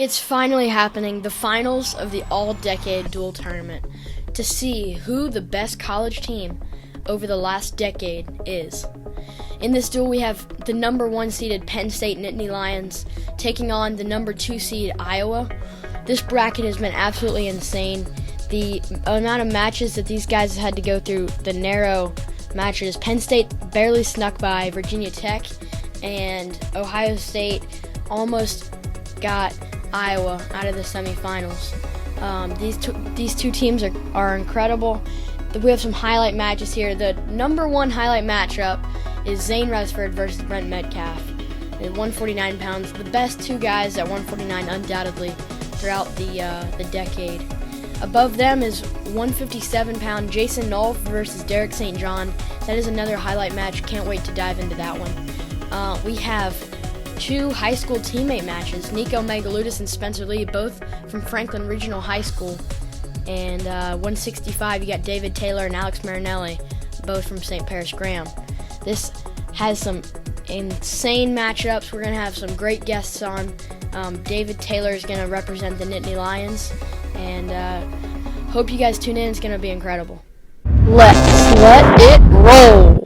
It's finally happening, the finals of the all-decade dual tournament, to see who the best college team over the last decade is. In this duel, we have the number 1 seeded Penn State Nittany Lions taking on the number 2 seed Iowa. This bracket has been absolutely insane. The amount of matches that these guys had to go through, the narrow matches. Penn State barely snuck by Virginia Tech, and Ohio State almost got Iowa out of the semifinals. These two teams are incredible. We have some highlight matches here. The number 1 highlight matchup is Zain Retherford versus Brent Metcalf at 149 pounds. The best two guys at 149 undoubtedly throughout the decade. Above them is 157-pound Jason Nolf versus Derek St. John. That is another highlight match. Can't wait to dive into that one. We have 2 high school teammate matches. Nico Megaludis and Spencer Lee, both from Franklin Regional High School. And 165, you got David Taylor and Alex Marinelli, both from St. Paris Graham. This has some insane matchups. We're going to have some great guests on. David Taylor is going to represent the Nittany Lions. And hope you guys tune in. It's going to be incredible. Let's let it roll.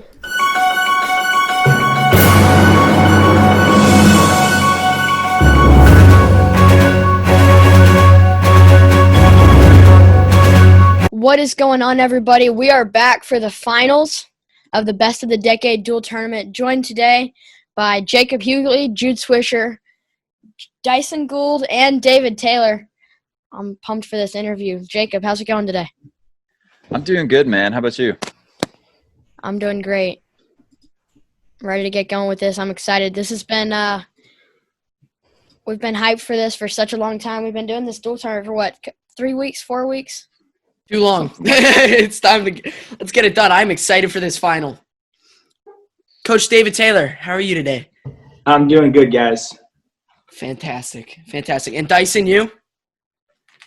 What is going on, everybody? We are back for the finals of the Best of the Decade Dual Tournament, joined today by Jacob Hughley, Jude Swisher, Dyson Gould, and David Taylor. I'm pumped for this interview. Jacob, how's it going today? I'm doing good, man. How about you? I'm doing great. Ready to get going with this. I'm excited. This has been we've been hyped for this for such a long time. We've been doing this dual tournament for what, 3 weeks, 4 weeks? Too long. It's time to let's get it done. I'm excited for this final. Coach David Taylor, how are you today? I'm doing good, guys. Fantastic. And Dyson, you?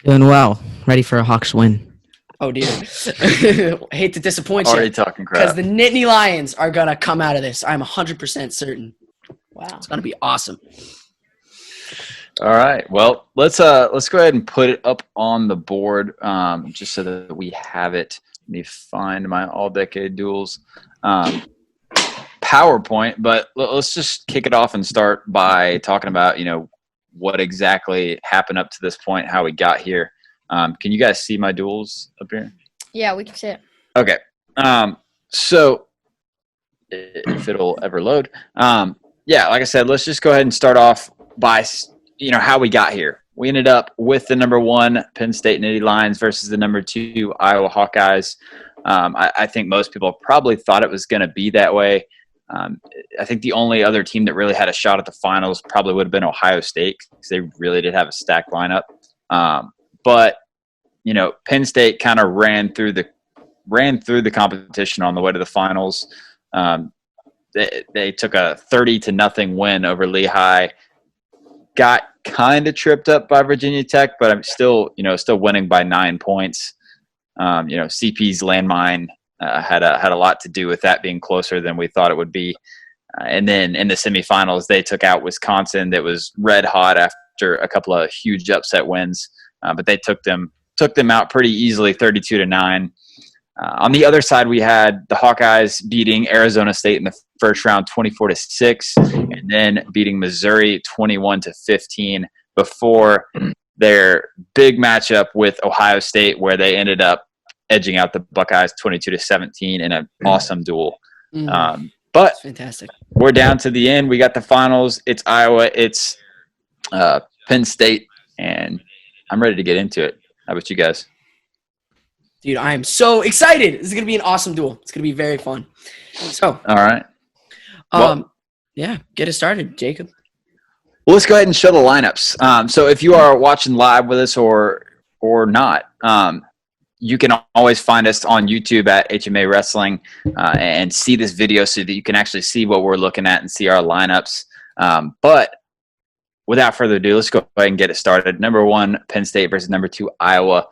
Doing well. Ready for a Hawks win. Oh, dear. I hate to disappoint you. Already talking Because crap. the Nittany Lions are going to come out of this. I'm 100% certain. Wow. It's going to be awesome. All right. Well, let's go ahead and put it up on the board, just so that we have it. Let me find my all-decade duels PowerPoint. But let's just kick it off and start by talking about, what exactly happened up to this point, how we got here. Can you guys see my duels up here? Yeah, we can see it. Okay. So if it'll ever load. Yeah, like I said, let's just go ahead and start off by how we got here. We ended up with the number 1 Penn State Nittany Lions versus the number 2 Iowa Hawkeyes. I think most people probably thought it was going to be that way. I think the only other team that really had a shot at the finals probably would have been Ohio State, because they really did have a stacked lineup. But Penn State kind of ran through the competition on the way to the finals. They took a 30-0 win over Lehigh. Got kind of tripped up by Virginia Tech, but I'm still winning by 9 points. CP's landmine had a lot to do with that being closer than we thought it would be. And then in the semifinals, they took out Wisconsin. That was red hot after a couple of huge upset wins, but they took them out pretty easily, 32-9. On the other side, we had the Hawkeyes beating Arizona State in the first round 24-6, and then beating Missouri 21-15 before their big matchup with Ohio State, where they ended up edging out the Buckeyes 22-17 in an awesome duel. But That's fantastic. We're down to the end. We got the finals. It's Iowa. It's Penn State, and I'm ready to get into it. How about you guys? Dude, I am so excited. This is going to be an awesome duel. It's going to be very fun. So, All right. Yeah, get it started, Jacob. Well, let's go ahead and show the lineups. So if you are watching live with us or not, you can always find us on YouTube at HMA Wrestling and see this video so that you can actually see what we're looking at and see our lineups. But without further ado, let's go ahead and get it started. Number 1, Penn State versus number 2, Iowa.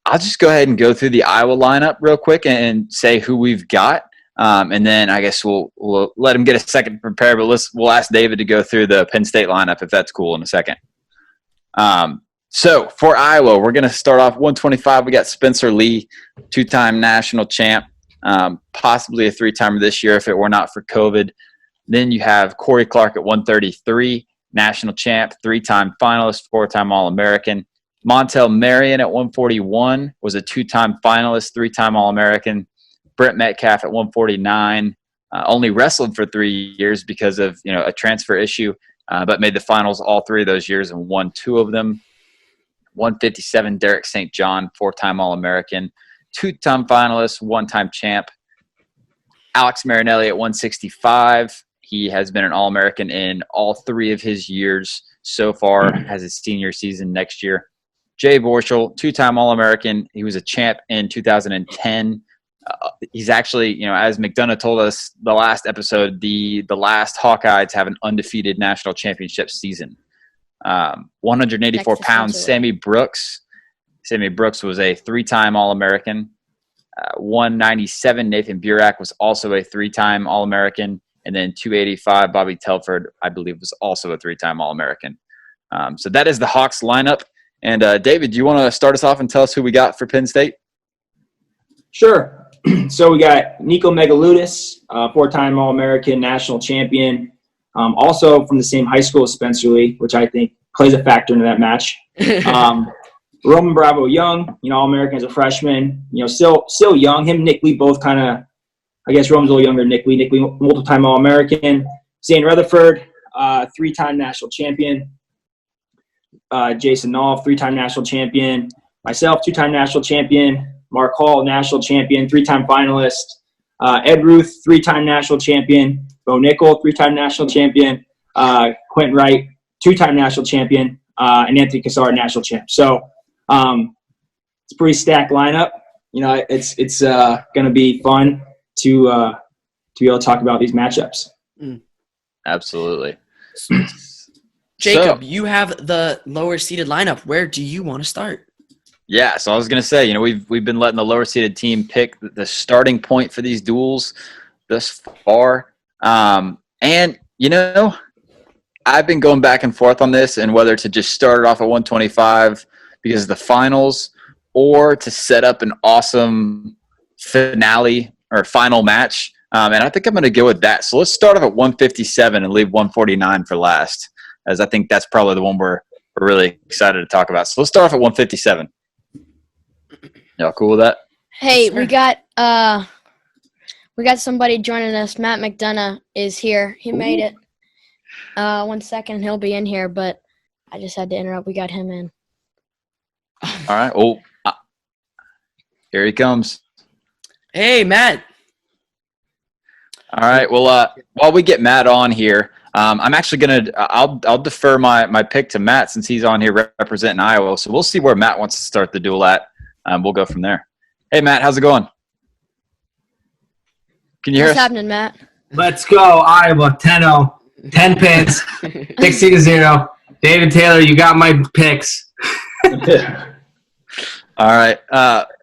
I'll just go ahead and go through the Iowa lineup real quick and say who we've got. And then I guess we'll let him get a second to prepare, but we'll ask David to go through the Penn State lineup if that's cool in a second. So for Iowa, we're going to start off 125. We got Spencer Lee, 2-time national champ, possibly a 3-timer this year if it were not for COVID. Then you have Corey Clark at 133, national champ, 3-time finalist, 4-time All-American. Montel Marion at 141 was a 2-time finalist, 3-time All-American. Brent Metcalfe at 149 only wrestled for 3 years because of a transfer issue, but made the finals all 3 of those years and won 2 of them. 157 Derek St. John, 4-time All-American, 2-time finalist, 1-time champ. Alex Marinelli at 165. He has been an All-American in all 3 of his years so far, has his senior season next year. Jay Borschell, 2-time All-American. He was a champ in 2010. He's actually, as McDonough told us the last episode, the last Hawkeye to have an undefeated national championship season. 184 pounds, Sammy Brooks. Sammy Brooks was a 3-time All-American. 197, Nathan Burak was also a 3-time All-American. And then 285, Bobby Telford, I believe, was also a 3-time All-American. So that is the Hawks lineup. And David, do you want to start us off and tell us who we got for Penn State? Sure. So we got Nico Megaludis, 4-time All-American, national champion. Also from the same high school as Spencer Lee, which I think plays a factor into that match. Roman Bravo Young, All-American as a freshman, still young. Him and Nick Lee both kind of, I guess Roman's a little younger than Nick Lee. Nick Lee, multiple-time All-American. Zain Retherford, 3-time national champion. Jason Nolf, 3-time national champion. Myself, 2-time national champion. Mark Hall, national champion, 3-time finalist. Ed Ruth, 3-time national champion. Bo Nickal, 3-time national champion. Quentin Wright, 2-time national champion. And Anthony Cassar, national champ. So it's a pretty stacked lineup. It's going to be fun to be able to talk about these matchups. Absolutely. Jacob, you have the lower seeded lineup. Where do you want to start? Yeah, so I was going to say, we've been letting the lower seeded team pick the starting point for these duels thus far. And, I've been going back and forth on this and whether to just start it off at 125 because of the finals or to set up an awesome finale or final match. And I think I'm going to go with that. So let's start off at 157 and leave 149 for last, as I think that's probably the one we're really excited to talk about. So let's start off at 157. Y'all cool with that? Hey, we got somebody joining us. Matt McDonough is here. He made it. 1 second, he'll be in here, but I just had to interrupt. We got him in. All right. Oh, here he comes. Hey, Matt. All right. Well, while we get Matt on here, I'm actually gonna I'll defer my pick to Matt since he's on here representing Iowa. So we'll see where Matt wants to start the duel at. We'll go from there. Hey, Matt, how's it going? Can you hear us? What's happening, Matt? Let's go, Iowa. 10-0. 10 pins. 60-0. David Taylor, you got my picks. All right.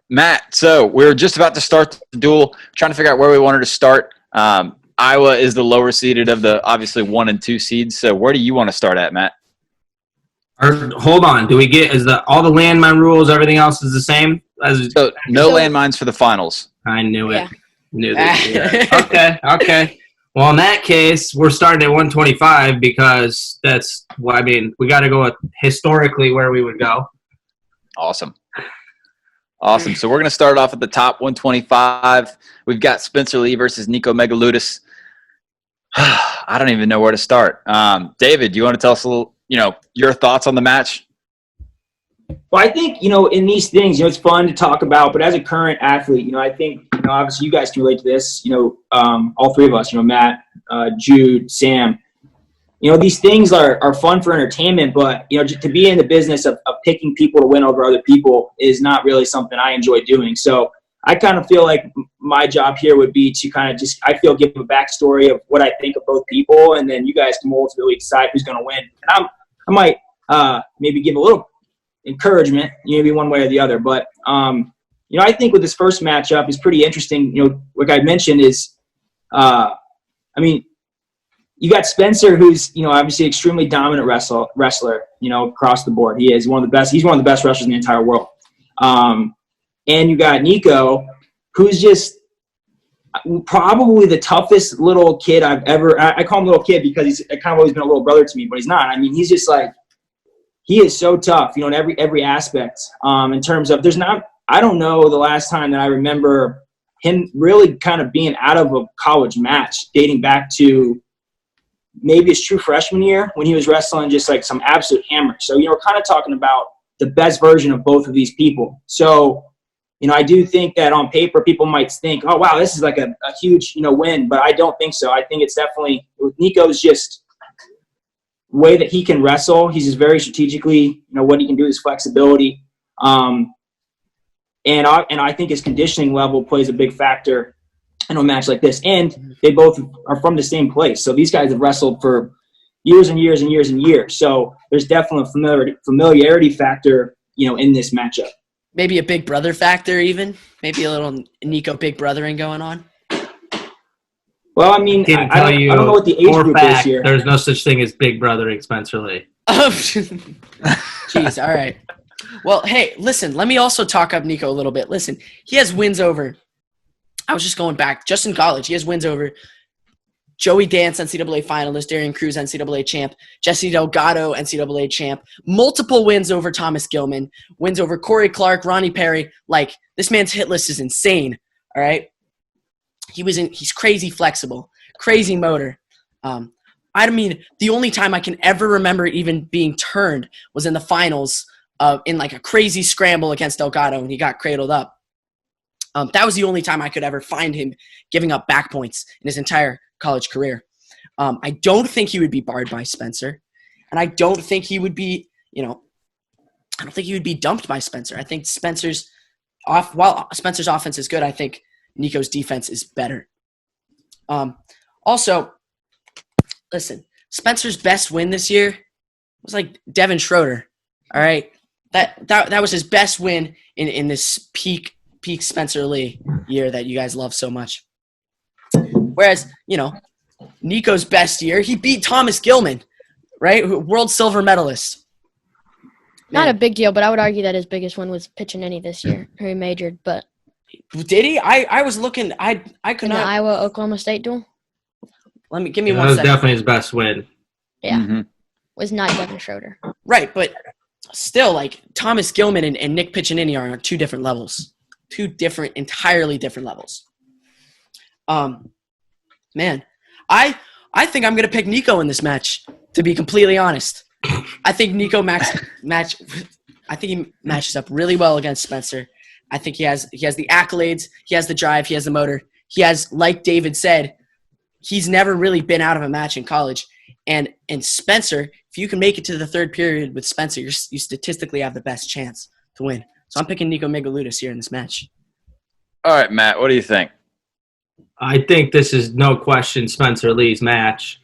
Matt, so we're just about to start the duel, trying to figure out where we wanted to start. Iowa is the lower seeded of the obviously 1 and 2 seeds. So where do you want to start at, Matt? Hold on. Do we get all the landmine rules, everything else is the same? So no landmines for the finals. I knew it. Yeah. Knew that. Okay. Well, in that case, we're starting at 125 because we got to go with historically where we would go. Awesome. So we're going to start off at the top, 125. We've got Spencer Lee versus Nico Megaludis. I don't even know where to start. David, do you want to tell us a little, your thoughts on the match? Well, I think, in these things, it's fun to talk about, but as a current athlete, I think, obviously you guys can relate to this, all 3 of us, Matt, Jude, Sam, these things are fun for entertainment, but, to be in the business of picking people to win over other people is not really something I enjoy doing. So I kind of feel like my job here would be to kind of give a backstory of what I think of both people, and then you guys can ultimately decide who's going to win. And I might maybe give a little encouragement, maybe one way or the other. But, I think with this first matchup is pretty interesting. Like I mentioned is, you got Spencer, who's, obviously extremely dominant wrestler, across the board. He is one of the best. He's one of the best wrestlers in the entire world. And you got Nico, who's just probably the toughest little kid I've ever – I call him little kid because he's kind of always been a little brother to me, but he's not. I mean, he's just like – he is so tough, in every aspect. In terms of I don't know the last time that I remember him really kind of being out of a college match dating back to maybe his true freshman year when he was wrestling just like some absolute hammer. So, we're kind of talking about the best version of both of these people. So – I do think that on paper, people might think, oh, wow, this is like a huge, win. But I don't think so. I think it's definitely – with Nico's just way that he can wrestle. He's just very strategically, what he can do, his flexibility. And I think his conditioning level plays a big factor in a match like this. And they both are from the same place. So these guys have wrestled for years and years and years and years. So there's definitely a familiarity factor, in this matchup. Maybe a big brother factor even? Maybe a little Nico big brothering going on? Well, I mean, I don't know what the age group is here. There's no such thing as big brothering Spencer Lee. Jeez, all right. Well, hey, listen, let me also talk up Nico a little bit. Listen, he has wins over – I was just going back. Just in college, he has wins over Joey Dance, NCAA finalist, Darian Cruz, NCAA champ, Jesse Delgado, NCAA champ, multiple wins over Thomas Gilman, wins over Corey Clark, Ronnie Perry. Like, this man's hit list is insane, all right? He's crazy flexible, crazy motor. I mean, the only time I can ever remember even being turned was in the finals in like a crazy scramble against Delgado, and he got cradled up. That was the only time I could ever find him giving up back points in his entire college career. I don't think he would be barred by Spencer, and I don't think he would be, I don't think he would be dumped by Spencer. I think while Spencer's offense is good, I think Nico's defense is better. Also, listen, Spencer's best win this year was like Devin Schroeder. All right, that was his best win in this peak Spencer Lee year that you guys love so much. Whereas, Nico's best year, he beat Thomas Gilman, right? World silver medalist. Not a big deal, but I would argue that his biggest win was Piccinini this year, who he majored. But did he? I was looking. I could not. The Iowa-Oklahoma State duel. Give me one second. That was definitely his best win. Yeah, Mm-hmm. Was not Devin Schroeder. Right, but still, like Thomas Gilman and Nick Piccinini are on two different levels, entirely different levels. Man, I think I'm gonna pick Nico in this match. To be completely honest, I think Nico I think he matches up really well against Spencer. I think he has the accolades, he has the drive, he has the motor. He has, like David said, he's never really been out of a match in college. And Spencer, if you can make it to the third period with Spencer, you statistically have the best chance to win. So I'm picking Nico Megaludis here in this match. All right, Matt, what do you think? I think this is no question Spencer Lee's match.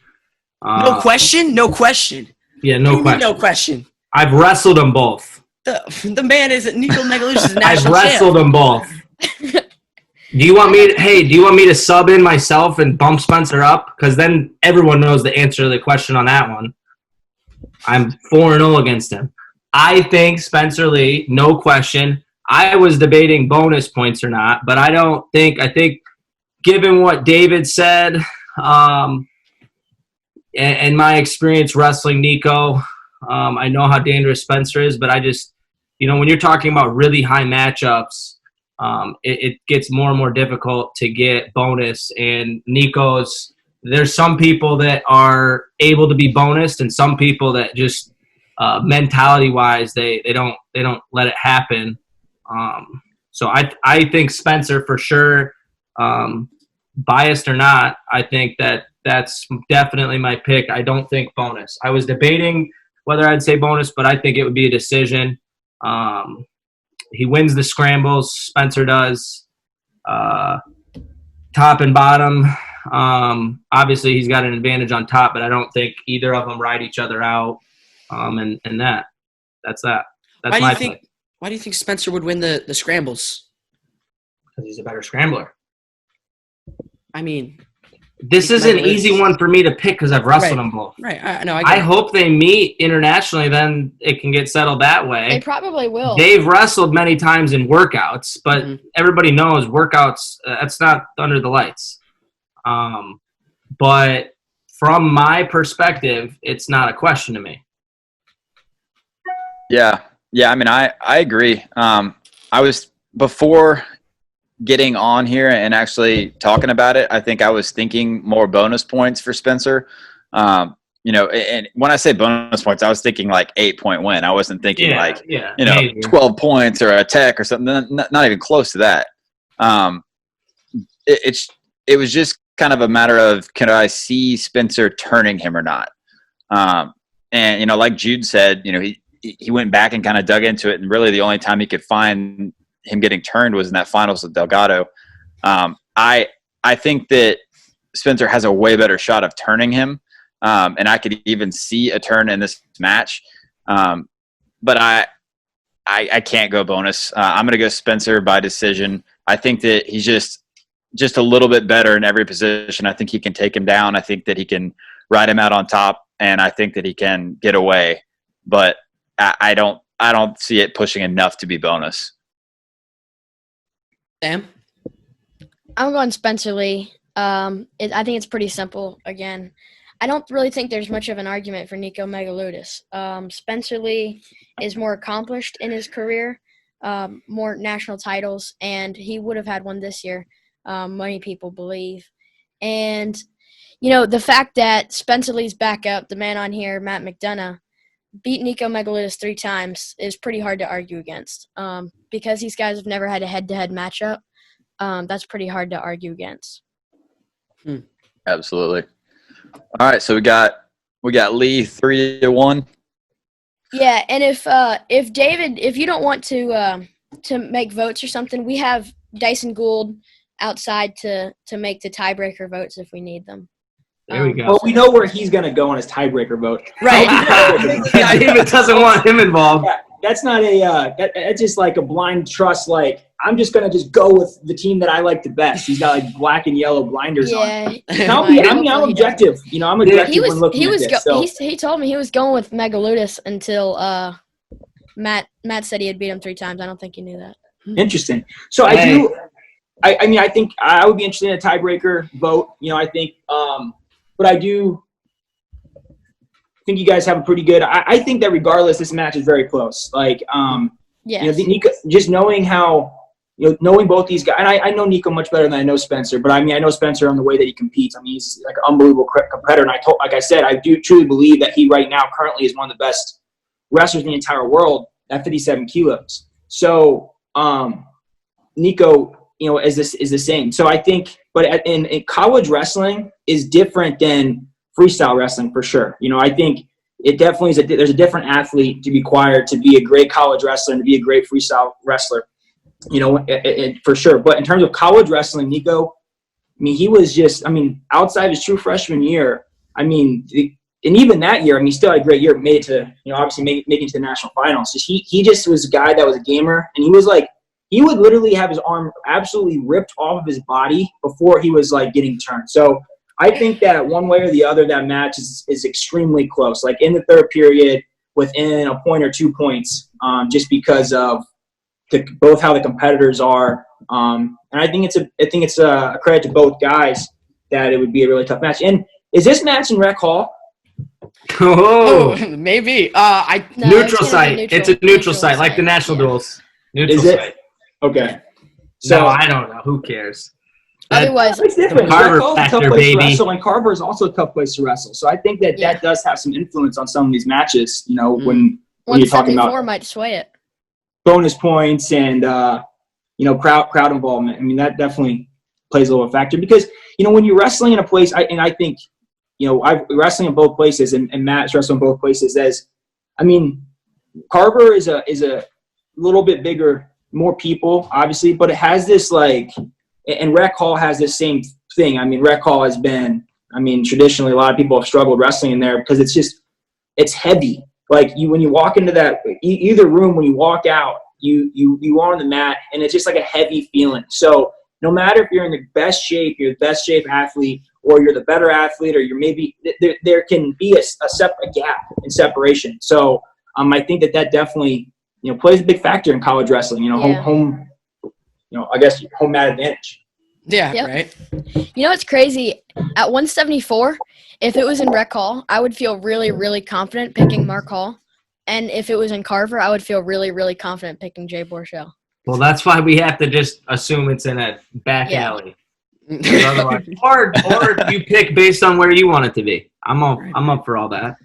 No question? No question. Yeah, no question. No question. I've wrestled them both. The man is Nico Megaludis is a national I've wrestled them both. Do you want me to sub in myself and bump Spencer up? Because then everyone knows the answer to the question on that one. I'm 4-0 against him. I think Spencer Lee, no question. I was debating bonus points or not, but I think given what David said, and my experience wrestling Nico, I know how dangerous Spencer is, but I just, when you're talking about really high matchups, it gets more and more difficult to get bonus. And there's some people that are able to be bonused, and some people that just mentality-wise they don't let it happen. So I think Spencer for sure, biased or not, I think that's definitely my pick. I don't think bonus. I was debating whether I'd say bonus, but I think it would be a decision. He wins the scrambles. Spencer does. Top and bottom. Obviously, he's got an advantage on top, but I don't think either of them ride each other out. And that's that. That's my pick. Why do you think Spencer would win the scrambles? Because he's a better scrambler. I mean, This is an easy one for me to pick because I've wrestled them both. Right. I I hope they meet internationally, then it can get settled that way. They probably will. They've wrestled many times in workouts, but everybody knows workouts, that's not under the lights. But from my perspective, it's not a question to me. Yeah. I mean, I agree. I was, before getting on here and actually talking about it, I think I was thinking more bonus points for Spencer. And when I say bonus points, I was thinking like 8-point win. I wasn't thinking maybe 12 points or a tech or something. Not even close to that. It was just kind of a matter of, can I see Spencer turning him or not? And like Jude said, he went back and kind of dug into it, and really the only time he could find him getting turned was in that finals with Delgado. I think that Spencer has a way better shot of turning him, and I could even see a turn in this match. But I can't go bonus. I'm going to go Spencer by decision. I think that he's just a little bit better in every position. I think he can take him down. I think that he can ride him out on top, and I think that he can get away. But I don't see it pushing enough to be bonus. Sam? I'm going Spencer Lee. I think it's pretty simple. Again, I don't really think there's much of an argument for Nico Megaludis. Spencer Lee is more accomplished in his career, more national titles, and he would have had one this year, many people believe. And, the fact that Spencer Lee's backup, the man on here, Matt McDonough, beat Nico Megaludis 3 times is pretty hard to argue against. Because these guys have never had a head-to-head matchup, that's pretty hard to argue against. Absolutely. All right, so we got Lee 3-1. Yeah, and if David, if you don't want to make votes or something, we have Dyson Gould outside to make the tiebreaker votes if we need them. There we go. Well, we know where he's going to go on his tiebreaker vote. Right. David doesn't want him involved. Yeah, that's not that's just like a blind trust. Like, I'm just going to just go with the team that I like the best. He's got like black and yellow blinders on. I'm objective. I'm objective when looking at this. So. He told me he was going with Megaludis until Matt said he had beat him 3 times. I don't think he knew that. Interesting. So I think I would be interested in a tiebreaker vote. I think but I do think you guys have a pretty good – I think that regardless, this match is very close. Like, Nico, just knowing how – knowing both these guys – and I know Nico much better than I know Spencer. But, I know Spencer on the way that he competes. He's like an unbelievable competitor. And like I said, I do truly believe that he right now currently is one of the best wrestlers in the entire world at 57 kilos. So, Nico – is the same. So I think, but in college wrestling is different than freestyle wrestling for sure. I think it definitely is. There's a different athlete to be required to be a great college wrestler and to be a great freestyle wrestler. For sure. But in terms of college wrestling, Nico, he was just. Outside his true freshman year, and even that year, he still had a great year. Made it to, obviously making it to the national finals. He just was a guy that was a gamer, and he was like. He would literally have his arm absolutely ripped off of his body before he was, like, getting turned. So I think that one way or the other, that match is extremely close. Like, in the third period, within a point or 2 points, just because of both how the competitors are. And I think it's a credit to both guys that it would be a really tough match. And is this match in Rec Hall? Oh, maybe. Neutral site. It's a neutral site, like the national duels. Neutral site. Okay. So I don't know. Who cares? Otherwise, it's different. Carver factor, a tough place baby. to wrestle, and Carver is also a tough place to wrestle. So I think that does have some influence on some of these matches. When you're talking about might sway it. Bonus points and crowd involvement. That definitely plays a little factor because when you're wrestling in a place, I think I've wrestling in both places, and Matt's wrestling in both places. Carver is a little bit bigger. More people, obviously, but it has this and Rec Hall has this same thing. Rec Hall has been, traditionally a lot of people have struggled wrestling in there because it's heavy. Like when you walk into that either room, when you walk out, you are on the mat, and it's just like a heavy feeling. So no matter if you're in the best shape, you're the best shape athlete, or you're the better athlete, or you're maybe there can be a gap in separation. So I think that definitely plays a big factor in college wrestling. Home I guess home mat advantage. Yeah, Yep. right. It's crazy. At 174, if it was in Rec Hall, I would feel really, really confident picking Mark Hall. And if it was in Carver, I would feel really, really confident picking Jay Borschell. Well, that's why we have to just assume it's in a back alley. Otherwise, or you pick based on where you want it to be. I'm up for all that.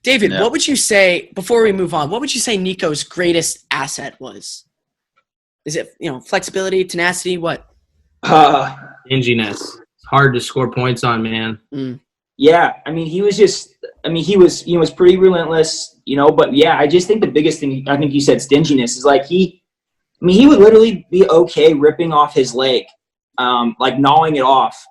David, what would you say, before we move on, what would you say Nico's greatest asset was? Is it, flexibility, tenacity, what? Stinginess. It's hard to score points on, man. Yeah, he was pretty relentless, but yeah, I just think the biggest thing, I think you said stinginess, is like he would literally be okay ripping off his leg, like gnawing it off,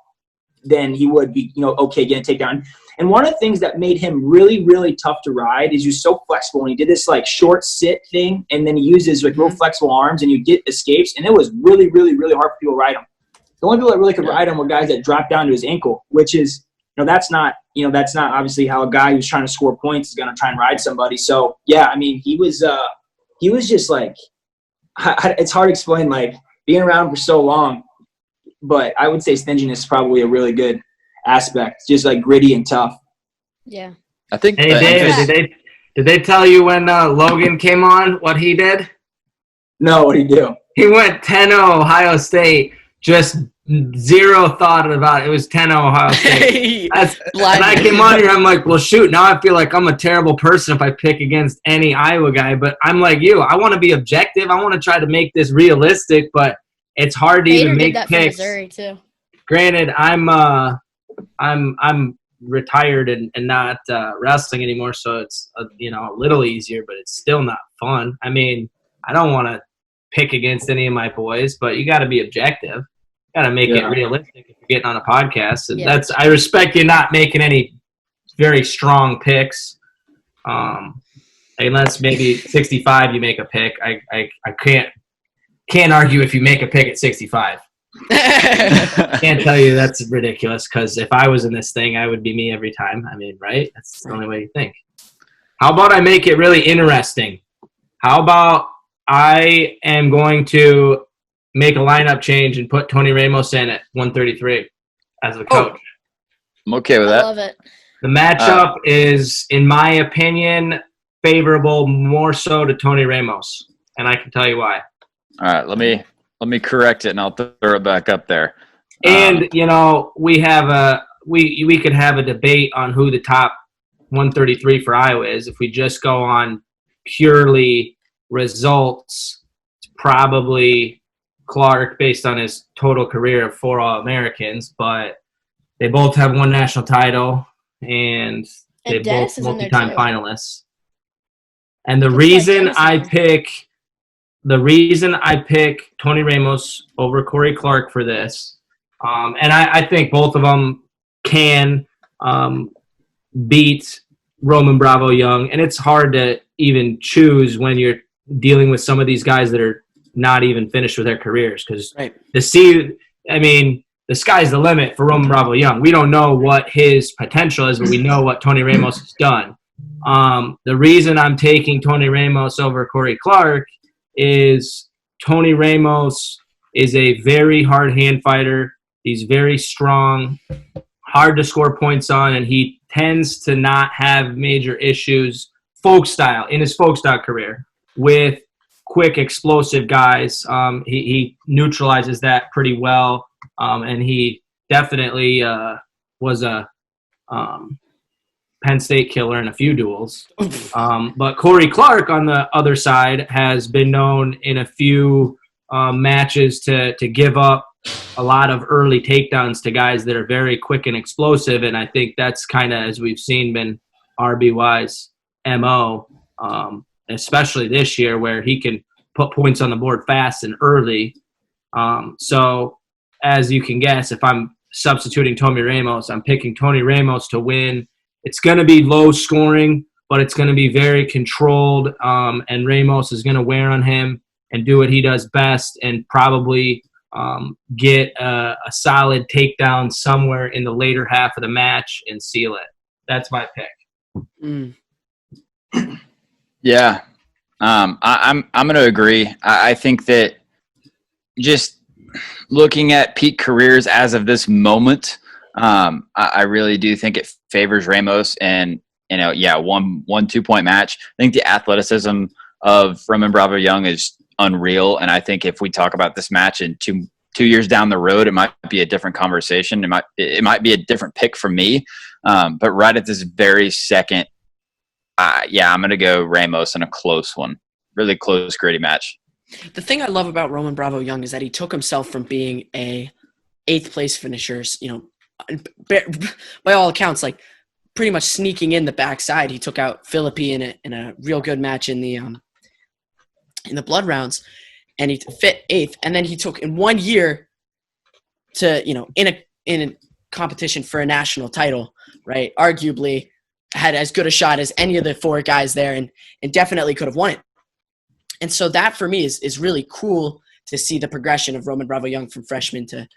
then he would be, okay getting a takedown. And one of the things that made him really, really tough to ride is he was so flexible, and he did this like short sit thing, and then he uses like real flexible arms, and you get escapes, and it was really, really, really hard for people to ride him. The only people that really could ride him were guys that dropped down to his ankle, which is, that's not obviously how a guy who's trying to score points is going to try and ride somebody. So yeah, he was just like, it's hard to explain, like being around for so long, but I would say stinginess is probably a really good aspect, just like gritty and tough. Yeah. I think. Hey, David, did they tell you when Logan came on what he did? No, what'd he do? He went 10-0 Ohio State, just zero thought about it. It was 10-0 Ohio State. And I came on here, I'm like, well, shoot, now I feel like I'm a terrible person if I pick against any Iowa guy. But I'm like you. I want to be objective. I want to try to make this realistic, but it's hard to even make did that picks. For Missouri too. Granted, I'm retired and not wrestling anymore, so it's a little easier, but it's still not fun. I don't want to pick against any of my boys, but you got to be objective. Got to make it realistic if you're getting on a podcast. And I respect you not making any very strong picks. Unless maybe 65 you make a pick. I can't argue if you make a pick at 65. Can't tell you that's ridiculous, because if I was in this thing, I would be me every time. Right? That's the only way you think. How about I make it really interesting? How about I am going to make a lineup change and put Tony Ramos in at 133 as the coach? I'm okay with that. I love it. The matchup is, in my opinion, favorable more so to Tony Ramos, and I can tell you why. All right, let me correct it, and I'll throw it back up there. And we have we could have a debate on who the top 133 for Iowa is. If we just go on purely results, it's probably Clark based on his total career of 4 All-Americans, but they both have one national title, and they both multi-time finalists. And the reason I pick Tony Ramos over Corey Clark for this, and I think both of them can beat Roman Bravo Young, and it's hard to even choose when you're dealing with some of these guys that are not even finished with their careers, because the sky's the limit for Roman Bravo Young. We don't know what his potential is, but we know what Tony Ramos has done. The reason I'm taking Tony Ramos over Corey Clark is Tony Ramos is a very hard hand fighter. He's very strong, hard to score points on, and he tends to not have major issues in his folk style career with quick, explosive guys. He neutralizes that pretty well, and he definitely was a Penn State killer in a few duels. But Corey Clark, on the other side, has been known in a few matches to give up a lot of early takedowns to guys that are very quick and explosive, and I think that's kind of, as we've seen, been RBY's MO, especially this year, where he can put points on the board fast and early. So as you can guess, if I'm substituting Tony Ramos, I'm picking Tony Ramos to win. It's going to be low scoring, but it's going to be very controlled, and Ramos is going to wear on him and do what he does best, and probably get a solid takedown somewhere in the later half of the match and seal it. That's my pick. Mm. Yeah, I'm going to agree. I think that just looking at peak careers as of this moment, I really do think it favors Ramos. And one 2-point match. I think the athleticism of Roman Bravo Young is unreal. And I think if we talk about this match in two years down the road, it might be a different conversation. It might be a different pick for me. But right at this very second, I'm going to go Ramos in a close one. Really close, gritty match. The thing I love about Roman Bravo Young is that he took himself from being a 8th place finisher, by all accounts, like pretty much sneaking in the backside. He took out Philippi in a real good match in the blood rounds, and he fit 8th. And then he took in 1 year to in a competition for a national title, right? Arguably had as good a shot as any of the 4 guys there, and definitely could have won it. And so that for me is really cool to see the progression of Roman Bravo Young from freshman to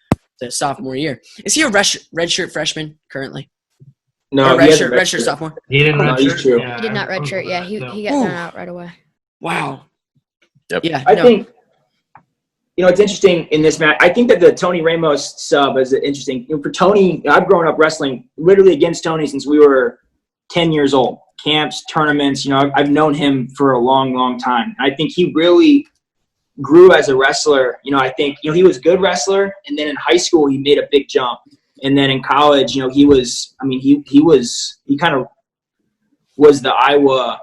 sophomore year. Is he a redshirt freshman currently? No, or redshirt sophomore. He didn't No, he's redshirt. true. He did not redshirt. Yeah, he got thrown out right away. Wow. Yep. Yeah. I think, it's interesting in this match. I think that the Tony Ramos sub is interesting. For Tony, I've grown up wrestling literally against Tony since we were 10 years old. Camps, tournaments, I've known him for a long, long time. I think he really grew as a wrestler. I think, he was a good wrestler, and then in high school he made a big jump. And then in college, he kind of was the Iowa,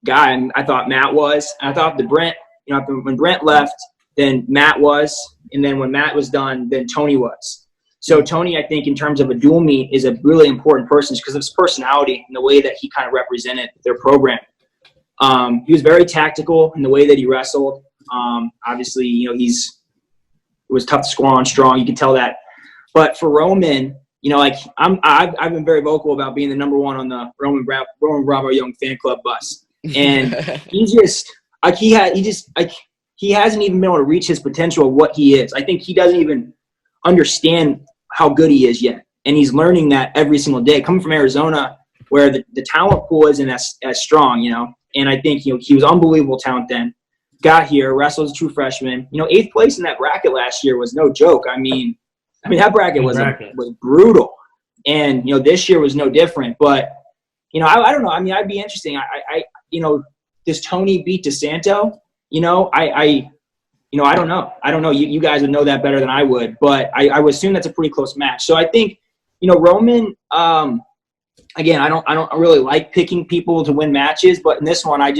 guy. And I thought Matt was. And I thought the Brent, when Brent left, then Matt was. And then when Matt was done, then Tony was. So Tony, I think, in terms of a dual meet, is a really important person because of his personality and the way that he kind of represented their program. He was very tactical in the way that he wrestled. Obviously, it was tough to score on strong. You can tell that. But for Roman, I've been very vocal about being the number 1 on the Roman Bravo Young fan club bus, and he hasn't even been able to reach his potential of what he is. I think he doesn't even understand how good he is yet, and he's learning that every single day. Coming from Arizona, where the talent pool isn't as strong, and I think he was unbelievable talent then. Got here, wrestled as a true freshman. 8th place in that bracket last year was no joke. That bracket was brutal, and this year was no different. But I don't know. I'd be interesting. Does Tony beat DeSanto? I don't know. I don't know. You guys would know that better than I would, but I would assume that's a pretty close match. So I think, Roman, again, I don't really like picking people to win matches, but in this one, I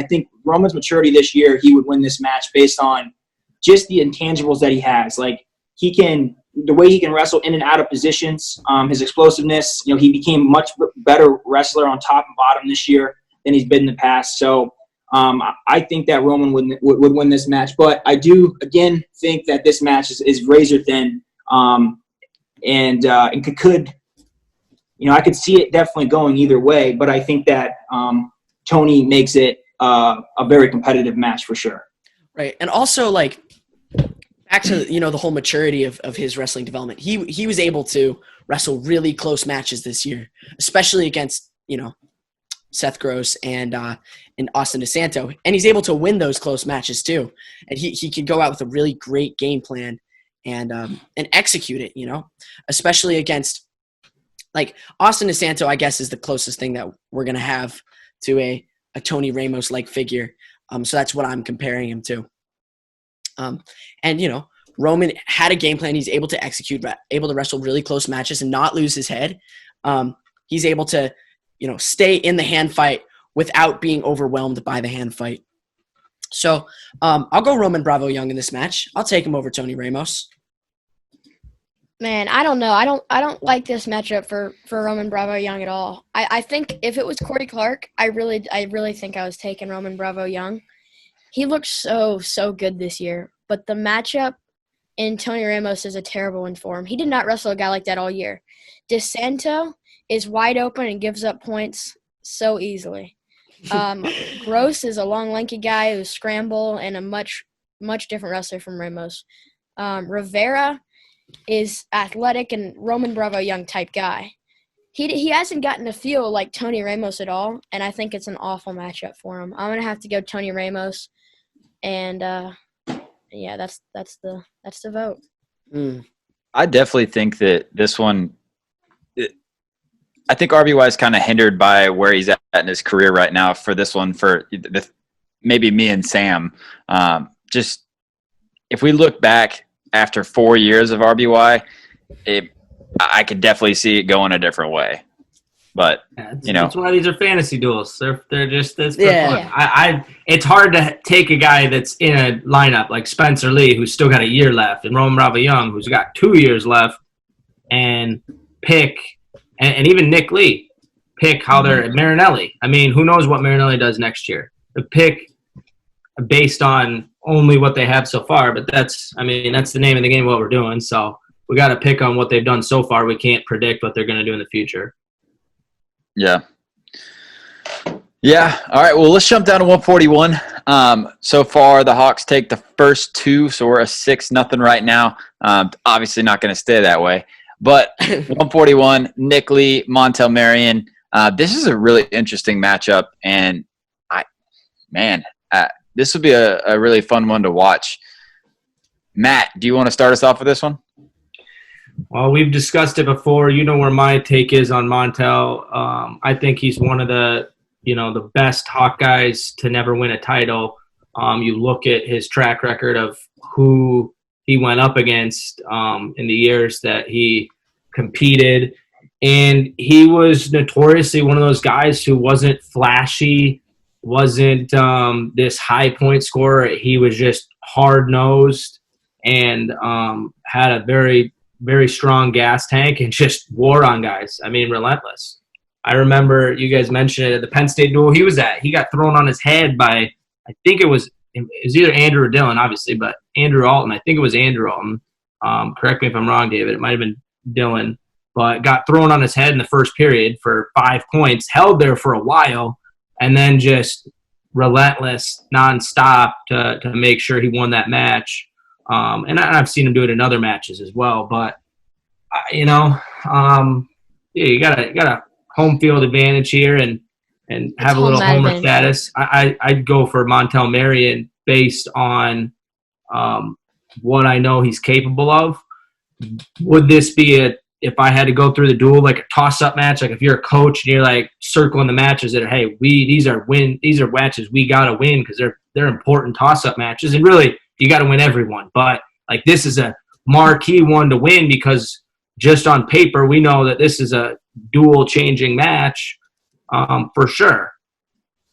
think Roman's maturity this year, he would win this match based on just the intangibles that he has. Like the way he can wrestle in and out of positions, his explosiveness, he became a much better wrestler on top and bottom this year than he's been in the past. So, I think that Roman would win this match, but I do again think that this match is razor thin, and could I could see it definitely going either way. But I think that Tony makes it a very competitive match for sure. Right, and also back to the whole maturity of his wrestling development. He was able to wrestle really close matches this year, especially against Seth Gross and Austin DeSanto, and he's able to win those close matches too. And he can go out with a really great game plan and execute it. Especially against Austin DeSanto, I guess, is the closest thing that we're gonna have to a Tony Ramos like figure. So that's what I'm comparing him to. And Roman had a game plan. He's able to execute, able to wrestle really close matches and not lose his head. He's able to stay in the hand fight without being overwhelmed by the hand fight. So I'll go Roman Bravo Young in this match. I'll take him over Tony Ramos. Man, I don't know. I don't like this matchup for Roman Bravo Young at all. I think if it was Corey Clark, I really think I was taking Roman Bravo Young. He looked so good this year, but the matchup in Tony Ramos is a terrible one for him. He did not wrestle a guy like that all year. DeSanto is wide open and gives up points so easily. Gross is a long, lanky guy who's scramble and a much different wrestler from Ramos. Rivera is athletic and Roman Bravo young type guy. He hasn't gotten to feel like Tony Ramos at all, and I think it's an awful matchup for him. I'm gonna have to go Tony Ramos, and yeah, that's the vote. I definitely think that this one. I think RBY is kind of hindered by where he's at in his career right now. For this one, for maybe me and Sam, just if we look back after 4 years of RBY, I could definitely see it going a different way. But that's why these are fantasy duels. They're just this. Yeah. It's hard to take a guy that's in a lineup like Spencer Lee, who's still got a year left, and Roman Bravo Young, who's got 2 years left, and pick, and even Nick Lee, pick how they're at Marinelli. I mean, who knows what Marinelli does next year? The pick based on only what they have so far, but that's the name of the game, what we're doing. So we got to pick on what they've done so far. We can't predict what they're going to do in the future. Yeah. All right. Well, let's jump down to 141. So far, the Hawks take the first 2, so we're a 6-0 right now. Obviously, not going to stay that way. But 141, Nick Lee, Montel, Marion. This is a really interesting matchup, and this would be a really fun one to watch. Matt, do you want to start us off with this one? Well, we've discussed it before. You know where my take is on Montel. I think he's one of the best Hawk guys to never win a title. You look at his track record of who he went up against in the years that he competed, and he was notoriously one of those guys who wasn't flashy, wasn't this high point scorer. He was just hard-nosed and had a very, very strong gas tank and just wore on guys. I mean, relentless. I remember you guys mentioned it at the Penn State duel he was at. He got thrown on his head by, I think it was either Andrew or Dylan, obviously, but Andrew Alton. I think it was Andrew Alton. Correct me if I'm wrong, David. It might have been Dylan. But got thrown on his head in the first period for 5 points, held there for a while, and then just relentless, nonstop to make sure he won that match. And I've seen him do it in other matches as well. But, you got a home field advantage here and have a little homer status. I'd go for Montel Marion based on what I know he's capable of. Would this be if I had to go through the duel, like a toss-up match, like if you're a coach and you're like circling the matches that are, hey, these are matches we got to win because they're important toss-up matches. And really, you got to win every one. But like this is a marquee one to win because just on paper, we know that this is a duel-changing match for sure.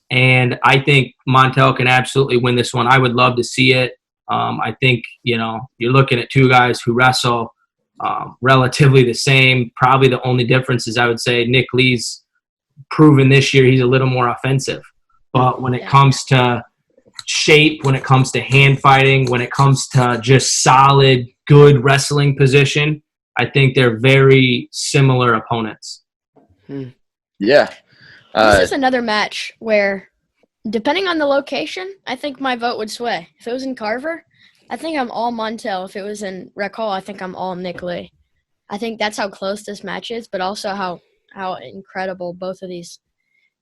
And I think Montel can absolutely win this one. I would love to see it. I think, you're looking at 2 guys who wrestle relatively the same. Probably the only difference is I would say Nick Lee's proven this year he's a little more offensive. But when it comes to shape, when it comes to hand fighting, when it comes to just solid, good wrestling position, I think they're very similar opponents. Yeah. This is another match where, depending on the location, I think my vote would sway. If it was in Carver, I think I'm all Montel. If it was in Rec Hall, I think I'm all Nick Lee. I think that's how close this match is, but also how incredible both of these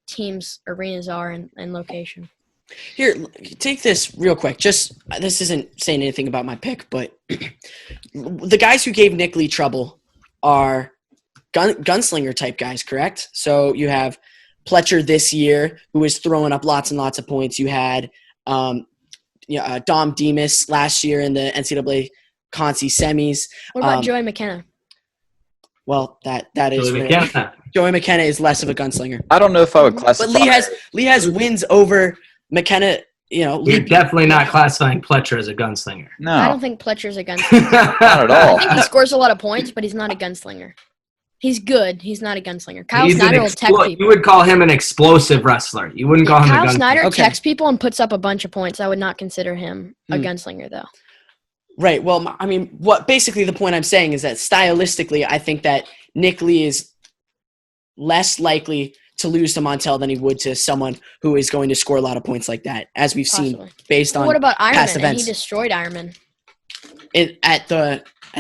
teams' arenas are in location. Here, take this real quick. Just this isn't saying anything about my pick, but the guys who gave Nick Lee trouble are gunslinger type guys, correct? So you have Pletcher this year, who was throwing up lots and lots of points. You had Dom Demas last year in the NCAA Conci semis. What about Joey McKenna? Well, that is Joey McKenna is less of a gunslinger. I don't know if I would classify. But Lee has wins over McKenna. You're definitely not classifying Pletcher as a gunslinger. No, I don't think Pletcher's a gunslinger. Not at all. I think he scores a lot of points, but he's not a gunslinger. He's good. He's not a gunslinger. Kyle Snyder will tech people. You would call him an explosive wrestler. You wouldn't call him a gunslinger. Kyle Snyder techs people and puts up a bunch of points. I would not consider him a gunslinger, though. Right. Well, I mean, basically the point I'm saying is that stylistically, I think that Nick Lee is less likely to lose to Montel than he would to someone who is going to score a lot of points like that, as we've seen based on what about Ironman? past events. And he destroyed Ironman. At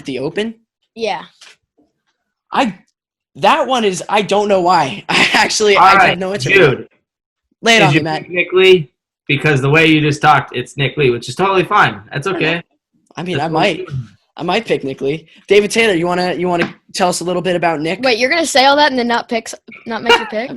the Open? Yeah. That one is, I don't know why. I have no answer. Dude. Lay it on me, Did you Matt. pick Nick Lee? Because the way you just talked, it's Nick Lee, which is totally fine. That's okay. I mean, I might pick Nick Lee. David Taylor, you wanna tell us a little bit about Nick? Wait, you're gonna say all that and then not make your pick?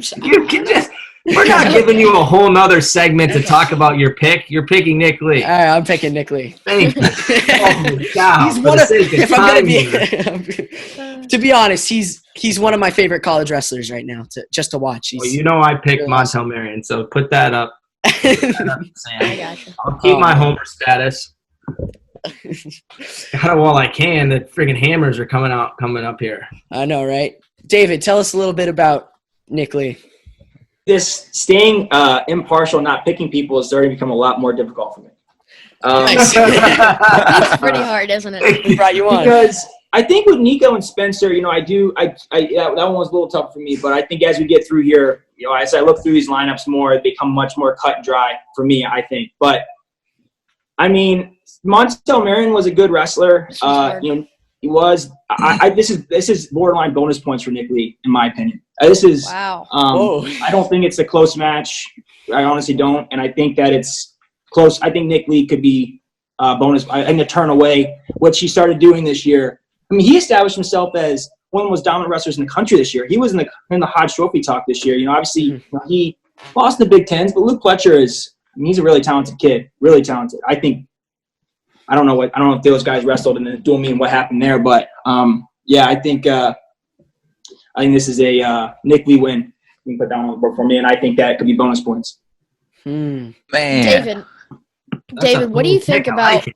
We're not giving you a whole nother segment to talk about your pick. You're picking Nick Lee. All right, I'm picking Nick Lee. Thank you. He's one of, if I'm gonna be, to be honest, he's one of my favorite college wrestlers right now to watch. Well, I picked Montel Marion, so put that up. I gotcha. I'll keep my homer status. Got it while I can. The friggin' hammers are coming up here. I know, right? David, tell us a little bit about Nick Lee. This staying impartial, not picking people, is starting to become a lot more difficult for me. Nice. It's pretty hard, isn't it? We brought you on. Because I think with Nico and Spencer, that one was a little tough for me. But I think as we get through here, as I look through these lineups more, they become much more cut and dry for me, I think. But I mean, Montel Marion was a good wrestler. He was. This is borderline bonus points for Nick Lee, in my opinion. This is. Wow. I don't think it's a close match. I honestly don't, and I think that it's close. I think Nick Lee could be bonus. I think a turn away. What she started doing this year. I mean, he established himself as one of the most dominant wrestlers in the country this year. He was in the Hodge Trophy talk this year. Obviously he lost the Big Tens, but Luke Pletcher is. I mean, he's a really talented kid. Really talented. I think. I don't know if those guys wrestled in the dual meet and what happened there, but I think this is a Nick Lee win. You can put that on the board for me, and I think that could be bonus points. Man, David, what do you think about?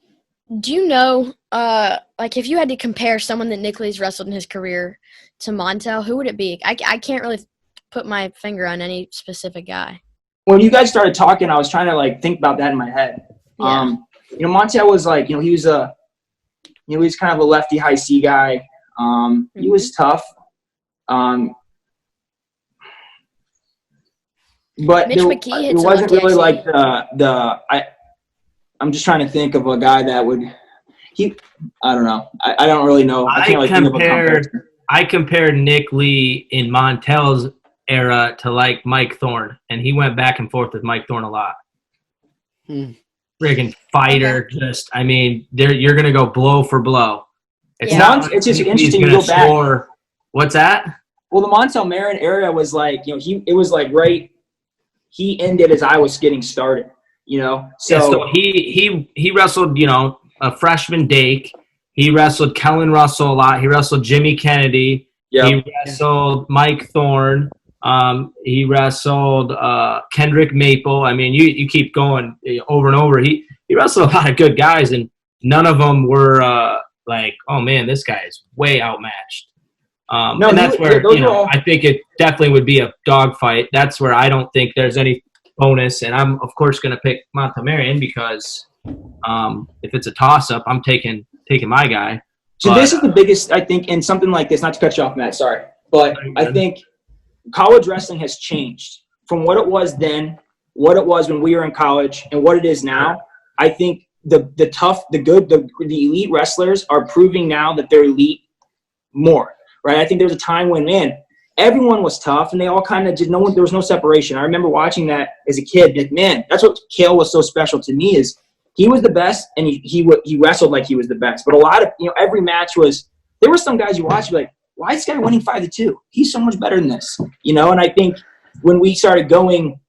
Do you know, if you had to compare someone that Nick Lee's wrestled in his career to Montel, who would it be? I can't really put my finger on any specific guy. When you guys started talking, I was trying to think about that in my head. Yeah. Montel was he was kind of a lefty high C guy. He was tough. But Mitch McKee it wasn't really like I'm just trying to think of a guy that would I don't know. I don't really know. I can't think of a comparison. I compared Nick Lee in Montel's era to Mike Thorne, and he went back and forth with Mike Thorne a lot. Friggin' fighter, you're gonna go blow for blow. It's just interesting to go back. What's that? Well, the Montel Marion era was it was right. He ended as I was getting started, So he wrestled, a freshman Dake. He wrestled Kellen Russell a lot. He wrestled Jimmy Kennedy. Yep. He wrestled Mike Thorne. He wrestled Kendrick Maple. I mean, you keep going over and over. He wrestled a lot of good guys, and none of them were oh man, this guy is way outmatched. And that's where I think it definitely would be a dogfight. That's where I don't think there's any bonus, and I'm of course going to pick Montel Marion because if it's a toss-up, I'm taking my guy. So this is the biggest, I think, in something like this. Not to cut you off, Matt. Sorry, but I think college wrestling has changed from what it was then, what it was when we were in college, and what it is now. I think the tough, the good, the elite wrestlers are proving now that they're elite more. Right? I think there was a time when, man, everyone was tough, and they all kind of there was no separation. I remember watching that as a kid. Man, that's what Kale was so special to me is he was the best, and he wrestled like he was the best. But a lot of every match was there were some guys you watch you're like, why is this guy winning 5-2? He's so much better than this, And I think when we started going,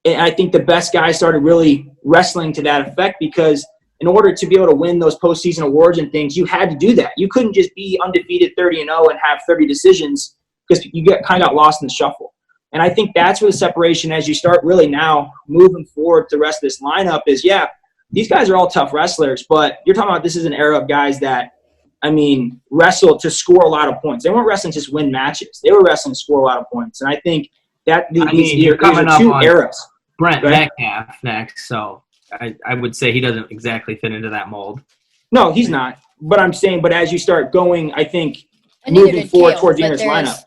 and I think the best guys started really wrestling to that effect because in order to be able to win those postseason awards and things, you had to do that. You couldn't just be undefeated 30-0 and have 30 decisions because you kind of got lost in the shuffle. And I think that's where the separation as you start really now moving forward to the rest of this lineup is, these guys are all tough wrestlers, but you're talking about this is an era of guys that, wrestled to score a lot of points. They weren't wrestling to just win matches. They were wrestling to score a lot of points. And I think that these are two eras. Brent Metcalf next, so I would say he doesn't exactly fit into that mold. No, he's not. But I'm saying, as you start going, I think moving forward towards the end of this lineup.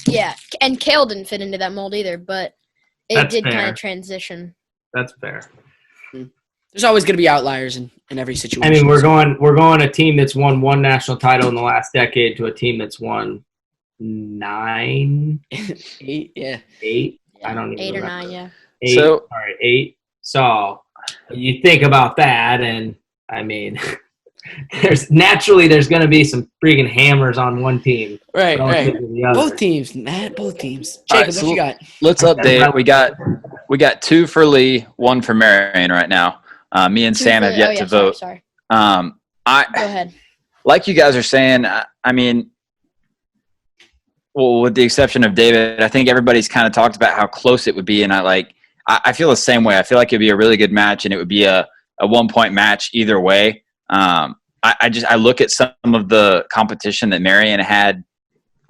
Yeah, and Kale didn't fit into that mold either, but it did kind of transition. That's fair. There's always going to be outliers in in every situation. I mean, we're going a team that's won 1 national title in the last decade to a team that's won 9, 8, yeah. 8. I don't even 8 or remember. 9, yeah. 8. So- All right, 8. So you think about that, and I mean, there's going to be some freaking hammers on one team. Right. relative to the other. Both teams, Matt. Both teams. All right, Jacob, so what you got? Let's update. We got 2 for Lee, 1 for Marion right now. Me and 2 Sam for have the- yet oh, yeah, to vote. Sorry. I Go ahead. like you guys are saying. I mean, well, with the exception of David, I think everybody's kind of talked about how close it would be, and I feel the same way. I feel like it'd be a really good match, and it would be a 1-point match either way. I look at some of the competition that Marion had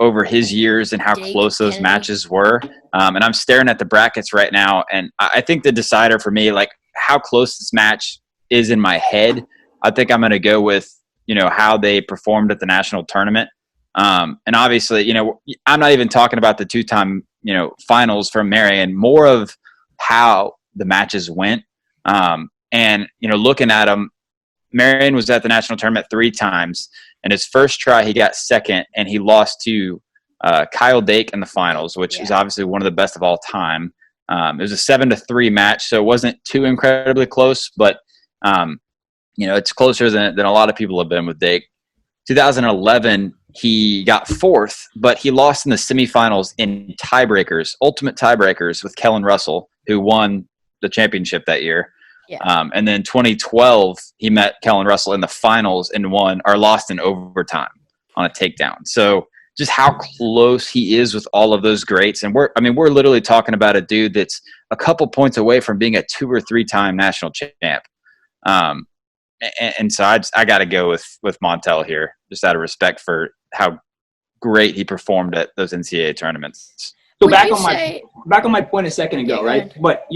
over his years and how Jake close those Kennedy. matches were. And I'm staring at the brackets right now, and I think the decider for me, like how close this match is in my head, I think I'm going to go with, how they performed at the national tournament. And obviously, I'm not even talking about the 2-time, finals from Marion, more of how the matches went. And, looking at them, Marion was at the national tournament 3 times. And his first try, he got second, and he lost to Kyle Dake in the finals, which is obviously one of the best of all time. It was a 7-3 match, so it wasn't too incredibly close, but, it's closer than a lot of people have been with Dake. 2011, he got 4th, but he lost in the semifinals in tiebreakers, ultimate tiebreakers with Kellen Russell, who won the championship that year. Yeah. And then 2012, he met Kellen Russell in the finals and lost in overtime on a takedown. So just how close he is with all of those greats. And we're literally talking about a dude that's a couple points away from being a 2 or 3-time national champ. And so I got to go with Montel here, just out of respect for how great he performed at those NCAA tournaments. So Would back you on my point a second ago, Yeah, right? go But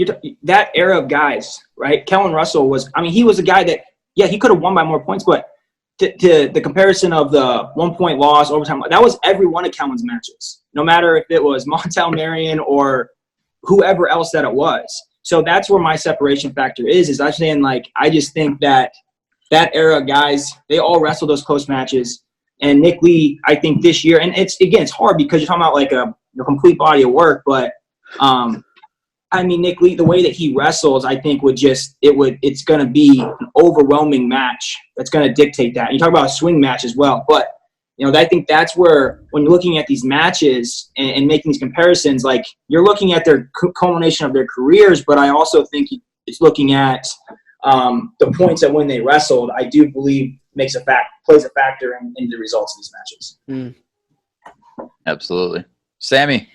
that era of guys, right? Kellen Russell he was a guy that, he could have won by more points, but to the comparison of the 1-point loss, overtime, that was every one of Kellen's matches, no matter if it was Montel, Marion, or whoever else that it was. So that's where my separation factor is I'm saying, I just think that era of guys, they all wrestled those close matches. And Nick Lee, I think this year, and it's hard because you're talking about like a complete body of work, but Nick Lee, the way that he wrestles, I think it's going to be an overwhelming match that's going to dictate that. And you talk about a swing match as well, but I think that's where when you're looking at these matches and making these comparisons, like you're looking at their culmination of their careers, but I also think it's looking at the points that when they wrestled, I do believe plays a factor in the results of these matches. Absolutely. Sammy,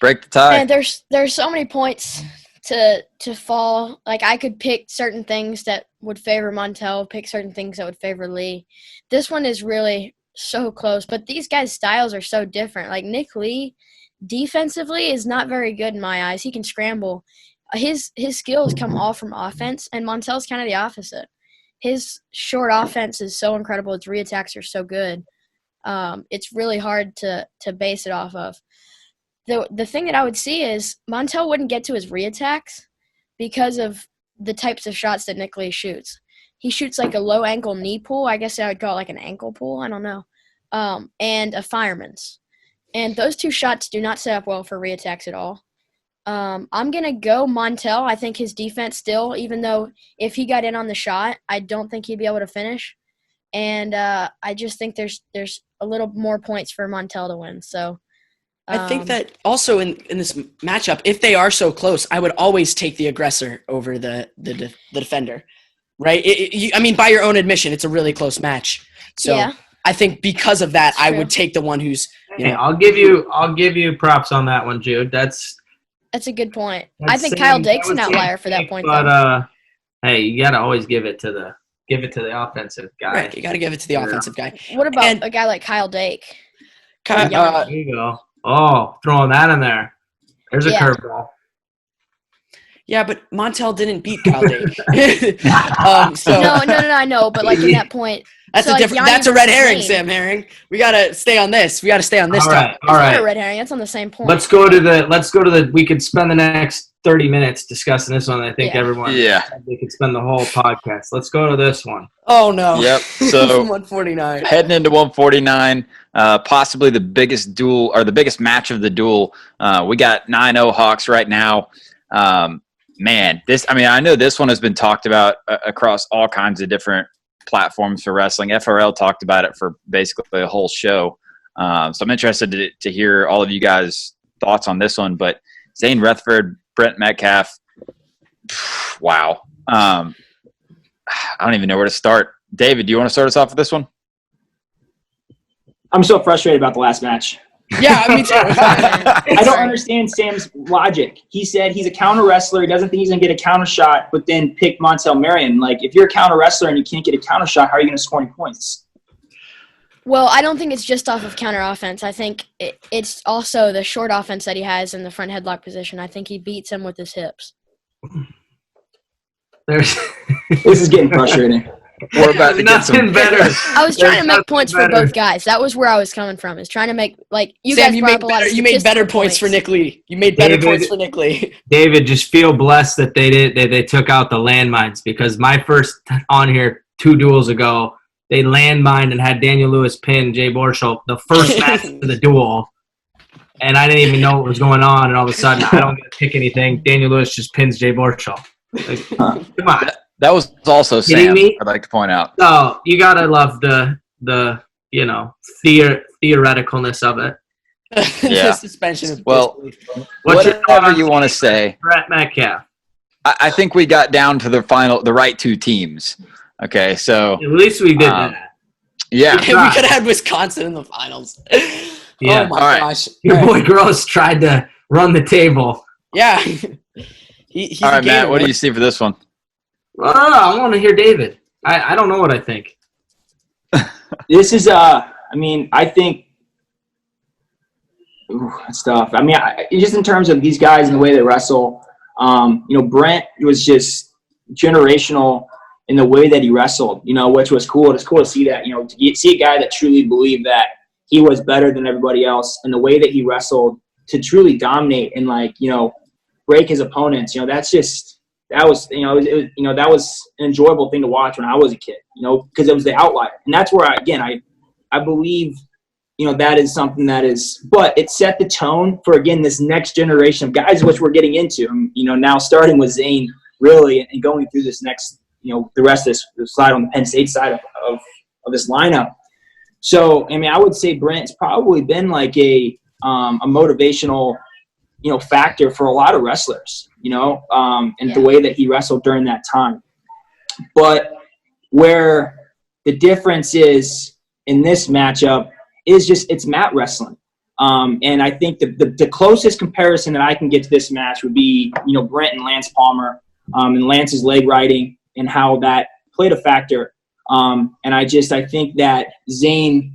break the tie. And there's so many points to fall. Like I could pick certain things that would favor Montel, pick certain things that would favor Lee. This one is really so close, but these guys' styles are so different. Like Nick Lee, defensively, is not very good in my eyes. He can scramble. His skills come all from offense, and Montel's kind of the opposite. His short offense is so incredible. His reattacks are so good. It's really hard to base it off of. The thing that I would see is Montel wouldn't get to his reattacks because of the types of shots that Nick Lee shoots. He shoots like a low ankle knee pull. I guess I would call it like an ankle pull. I don't know. And a fireman's. And those 2 shots do not set up well for reattacks at all. I'm going to go Montel. I think his defense still, even though if he got in on the shot, I don't think he'd be able to finish. And I just think there's a little more points for Montel to win. So I think that also in this matchup, if they are so close, I would always take the aggressor over the defender, right? By your own admission, it's a really close match. So yeah. I think because of that, That's I true. would take the one who's Hey, I'll give you props on that one, Jude. That's a good point. I think same- Kyle that Dake's was an same outlier for that pick, point, but though. hey, you gotta always give it to the offensive guy. right. You got to give it to the offensive guy. What about and- a guy like Kyle Dake? Kyle, There you go. Oh, throwing that in there. There's a Yeah. curveball. yeah, but Montel didn't beat Kyle Dake. So No, I know, but like in that point, that's so a like different. Yanni That's a red versus herring, Zain. Sam Herring. We got to stay on this. We got to stay on this All topic. right, all It's not a right. red herring. It's on the same point. Let's go to the. We could spend the next 30 minutes discussing this one. I think everyone they could spend the whole podcast. Let's go to this one. Oh no. Yep. So 149. heading into 149, possibly the biggest duel or the biggest match of the duel. We got 9-0 Hawks right now. Man, I know this one has been talked about across all kinds of different platforms for wrestling. FRL talked about it for basically a whole show. So I'm interested to hear all of you guys' thoughts on this one. But Zain, Retherford, Brent, Metcalfe. Wow. I don't even know where to start. David, do you want to start us off with this one? I'm so frustrated about the last match. Yeah, me too. I don't understand Sam's logic. He said he's a counter wrestler. He doesn't think he's going to get a counter shot, but then pick Montel Marion. Like, if you're a counter wrestler and you can't get a counter shot, how are you going to score any points? Well, I don't think it's just off of counter offense. I think it's also the short offense that he has in the front headlock position. I think he beats him with his hips. This is getting frustrating. We're about to get some better. I was trying to make points for both guys. That was where I was coming from. Is trying to make Sam, you made better points for Nick Lee. You made better points for Nick Lee. David, just feel blessed that they took out the landmines, because my first on here 2 duels ago, they landmined and had Daniel Lewis pin Jay Borschell the first match of the duel, and I didn't even know what was going on. And all of a sudden, I don't get to pick anything. Daniel Lewis just pins Jay Borschell. Like, come on. That was also Sam, I'd like to point out. Oh, you gotta love the theoreticalness of it. Yeah. The suspension of disbelief. What's Whatever you want to say. Brett Metcalfe. I think we got down to the right 2 teams. Okay, so at least we did that. Yeah. We could have had Wisconsin in the finals. Yeah. Oh my gosh. Your boy Gross tried to run the table. Yeah. He's all right, Matt, what do you see for this one? I want to hear David. I don't know what I think. This is I think it's tough. Just in terms of these guys and the way they wrestle, Brent was just generational in the way that he wrestled, which was cool. It's cool to see that, to see a guy that truly believed that he was better than everybody else, and the way that he wrestled to truly dominate and break his opponents. That was an enjoyable thing to watch when I was a kid, because it was the outlier. And that's where I believe, that is something that is, but it set the tone for, again, this next generation of guys, which we're getting into, now starting with Zain really, and going through this next, the rest of this slide on the Penn State side of this lineup. So, I would say Brent's probably been like a motivational, factor for a lot of wrestlers, and the way that he wrestled during that time. But where the difference is in this matchup is just it's mat wrestling. And I think the closest comparison that I can get to this match would be, Brent and Lance Palmer, and Lance's leg riding and how that played a factor. And I think that Zain,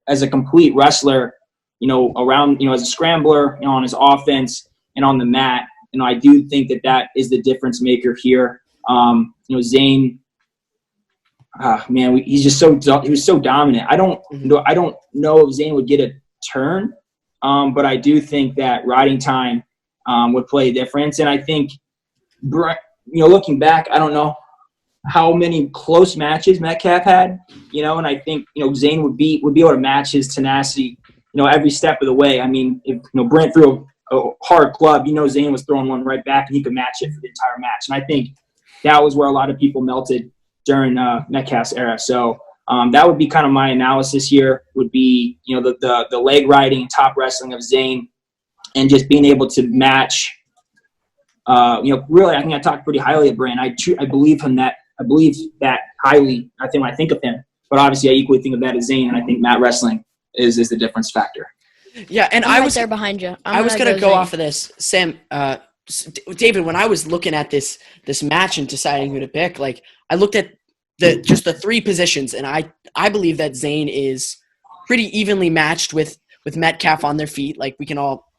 as a complete wrestler, around, as a scrambler, on his offense and on the mat, I do think that is the difference maker here. Zain, he was so dominant. I don't know if Zain would get a turn, but I do think that riding time would play a difference. And I think, looking back, I don't know how many close matches Metcalfe had, and I think, Zain would be able to match his tenacity, every step of the way. If, Brent threw a hard club, Zain was throwing one right back and he could match it for the entire match. And I think that was where a lot of people melted during Metcalfe's era. So that would be kind of my analysis here, would be, the leg riding, top wrestling of Zain, and just being able to match, really, I think I talked pretty highly of Brent. I believe that highly, I think when I think of him, but obviously I equally think of that as Zain, and I think mat wrestling is the difference factor. Yeah, and I was there behind you. I was going to go off of this, Sam. David, when I was looking at this match and deciding who to pick, I looked at the 3 positions, and I believe that Zain is pretty evenly matched with Metcalfe on their feet. We can all,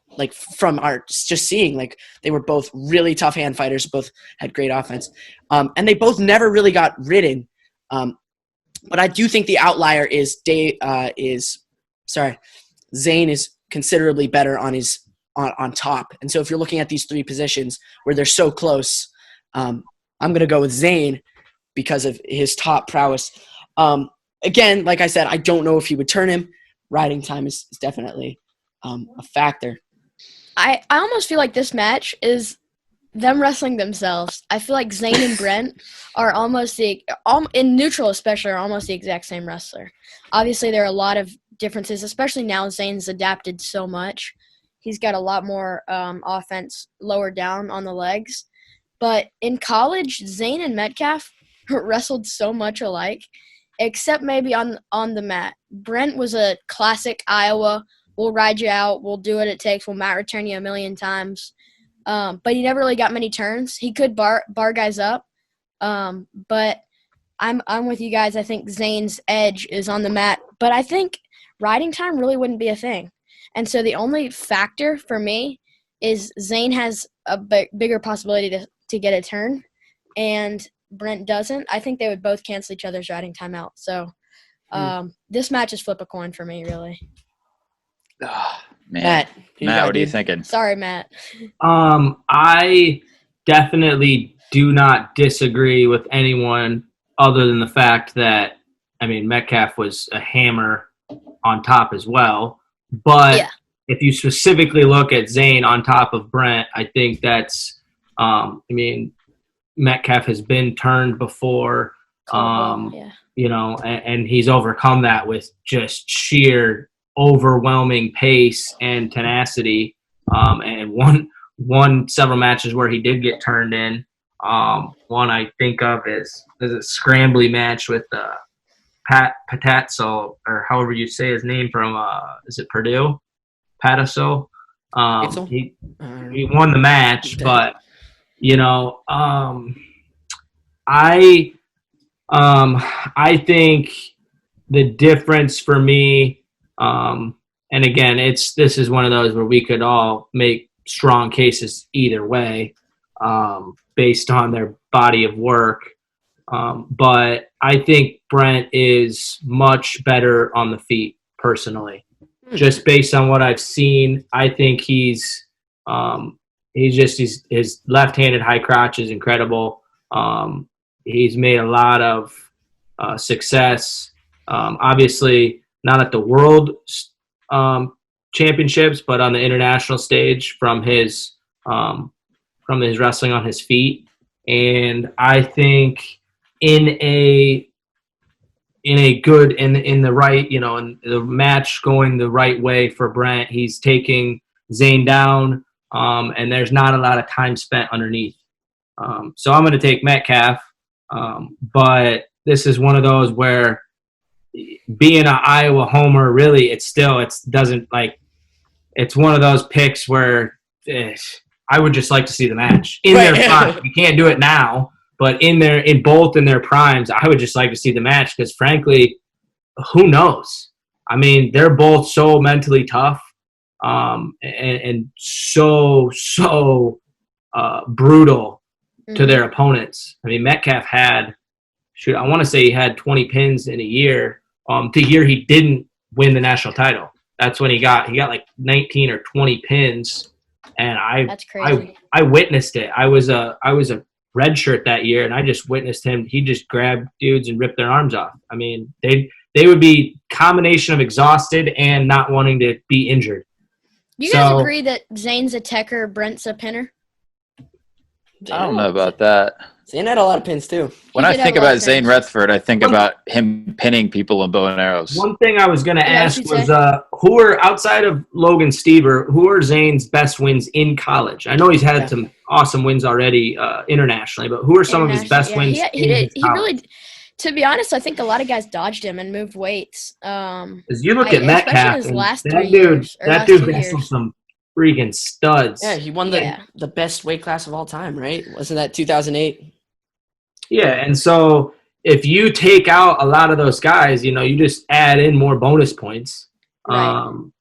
from our just seeing, they were both really tough hand fighters, both had great offense, and they both never really got ridden. But I do think the outlier is Zain is considerably better on his on top. And so if you're looking at these three positions where they're so close, I'm going to go with Zain because of his top prowess. Again, like I said, I don't know if he would turn him. Riding time is definitely a factor. I almost feel like this match is them wrestling themselves. I feel like Zain and Brent are almost in neutral especially, are almost the exact same wrestler. Obviously, there are a lot of differences, especially now Zane's adapted so much. He's got a lot more offense lower down on the legs. But in college, Zain and Metcalfe wrestled so much alike, except maybe on the mat. Brent was a classic Iowa, we'll ride you out, we'll do what it takes, we'll mat return you a million times. But he never really got many turns. He could bar guys up. But I'm with you guys. I think Zane's edge is on the mat. But I think riding time really wouldn't be a thing. And so the only factor for me is Zain has a bigger possibility to get a turn, and Brent doesn't. I think they would both cancel each other's riding time out. So this match is flip a coin for me, really. Oh, man. Matt, what are you thinking? Sorry, Matt. I definitely do not disagree with anyone other than the fact that, I mean, Metcalfe was a hammer on top as well. But if you specifically look at Zain on top of Brent, I think that's, Metcalfe has been turned before, you know, and he's overcome that with just sheer overwhelming pace and tenacity, and won several matches where he did get turned in. One I think of is a scrambly match with Patazzo, or however you say his name, from is it Purdue? Patazzo. He won the match, but you know, I think the difference for me, and again, this is one of those where we could all make strong cases either way, based on their body of work. But I think Brent is much better on the feet, personally. Just based on what I've seen, I think his left-handed high crotch is incredible. He's made a lot of success. Obviously, not at the world championships, but on the international stage from his wrestling on his feet. And I think in the right, you know, in the match going the right way for Brent, he's taking Zain down, and there's not a lot of time spent underneath. So I'm going to take Metcalfe, but this is one of those where, being an Iowa homer, really, it's one of those picks where I would just like to see the match in their prime. You can't do it now, but in both their primes, I would just like to see the match, because frankly, who knows? I mean, they're both so mentally tough, and so brutal to their opponents. I mean, Metcalfe had, I want to say he had 20 pins in a year. The year he didn't win the national title, that's when he got like 19 or 20 pins, and That's crazy. I witnessed it. I was a red shirt that year, and I just witnessed him. He just grabbed dudes and ripped their arms off. I mean, they would be combination of exhausted and not wanting to be injured. Do you guys agree that Zane's a techer, Brent's a pinner? I don't know about that. Zain had a lot of pins too. When I think about Zain Retherford, I think about him pinning people in bow and arrows. One thing I was going to ask was, who are, outside of Logan Stever, who are Zane's best wins in college? I know he's had some awesome wins already internationally, but who are some of his best wins? He really, to be honest, I think a lot of guys dodged him and moved weights. Because you look at Metcalfe, that dude wrestled some freaking studs. Yeah, he won the best weight class of all time, right? Wasn't that 2008? Yeah, and so if you take out a lot of those guys, you know, you just add in more bonus points, more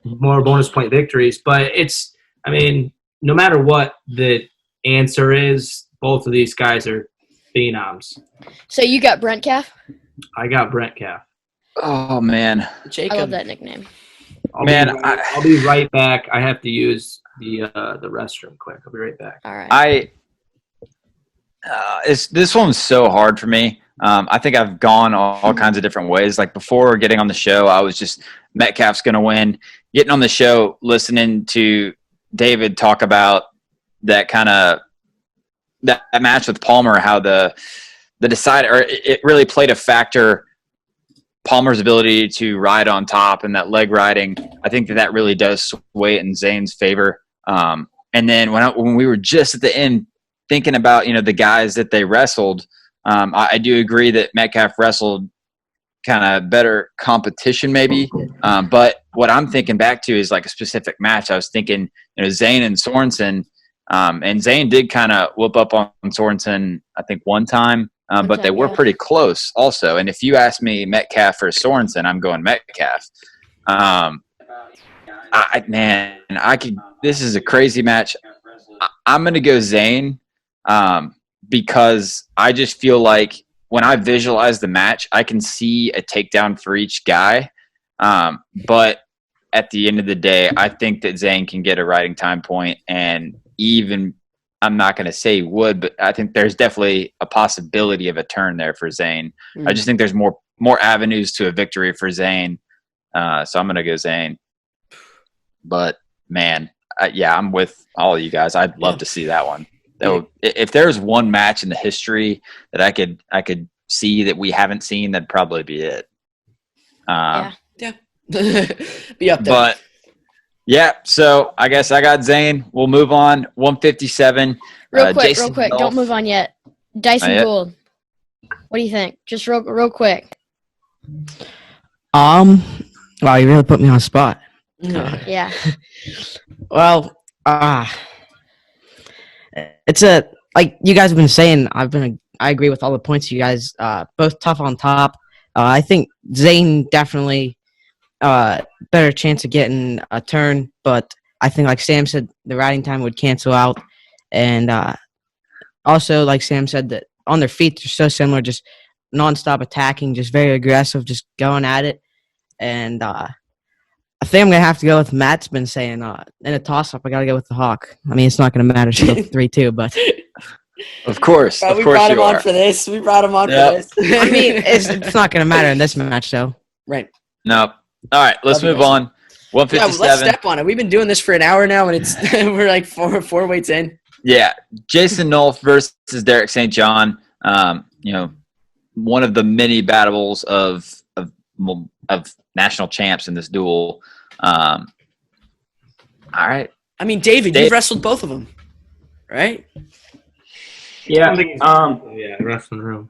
bonus point victories. But it's, I mean, no matter what the answer is, both of these guys are phenoms. So you got Brent Calf? I got Brent Calf. Oh, man. Jacob. I love that nickname. I'll be right back. I have to use the restroom quick. I'll be right back. All right. This one's so hard for me. I think I've gone all kinds of different ways. Like before getting on the show, I was just Metcalfe's going to win. Getting on the show, listening to David talk about that match with Palmer, how the decider, or it really played a factor. Palmer's ability to ride on top and that leg riding, I think that really does sway it in Zane's favor. And then when we were just at the end thinking about the guys that they wrestled, I do agree that Metcalfe wrestled kind of better competition maybe. But what I'm thinking back to is like a specific match. I was thinking Zain and Sorensen, and Zain did kind of whoop up on Sorensen I think one time. But they were pretty close also. And if you ask me Metcalfe or Sorensen, I'm going Metcalfe. This is a crazy match. I'm going to go Zane because I just feel like when I visualize the match, I can see a takedown for each guy. But at the end of the day, I think that Zane can get a riding time point, and even I'm not going to say would, but I think there's definitely a possibility of a turn there for Zane. I just think there's more avenues to a victory for Zane. So I'm going to go Zane. But, man, I'm with all of you guys. I'd love to see that one. If there's one match in the history that I could see that we haven't seen, that'd probably be it. Be up there. But yeah, so I guess I got Zane. We'll move on. 157. Real quick, Nolf. don't move on yet. Dyson Gould. What do you think? Just real quick. Wow, you really put me on the spot. Yeah. Well, it's like you guys have been saying. I agree with all the points you guys. Both tough on top. I think Zane definitely better chance of getting a turn, but I think like Sam said, the riding time would cancel out, and also like Sam said, that on their feet they're so similar, just nonstop attacking, just very aggressive, just going at it. And I think I'm gonna have to go with Matt's been saying in a toss-up. I gotta go with the Hawk. I mean, it's not gonna matter still 3-2, but of course, we brought him on for this. We brought him on for this. I mean, it's not gonna matter in this match, though. Right. No. All right, let's move on. 157. Yeah, let's step on it. We've been doing this for an hour now, and it's we're like four weights in. Yeah, Jason Nolf versus Derek St. John. One of the many battles of national champs in this duel. All right. I mean, David, you've wrestled both of them, right? Yeah. Wrestling room.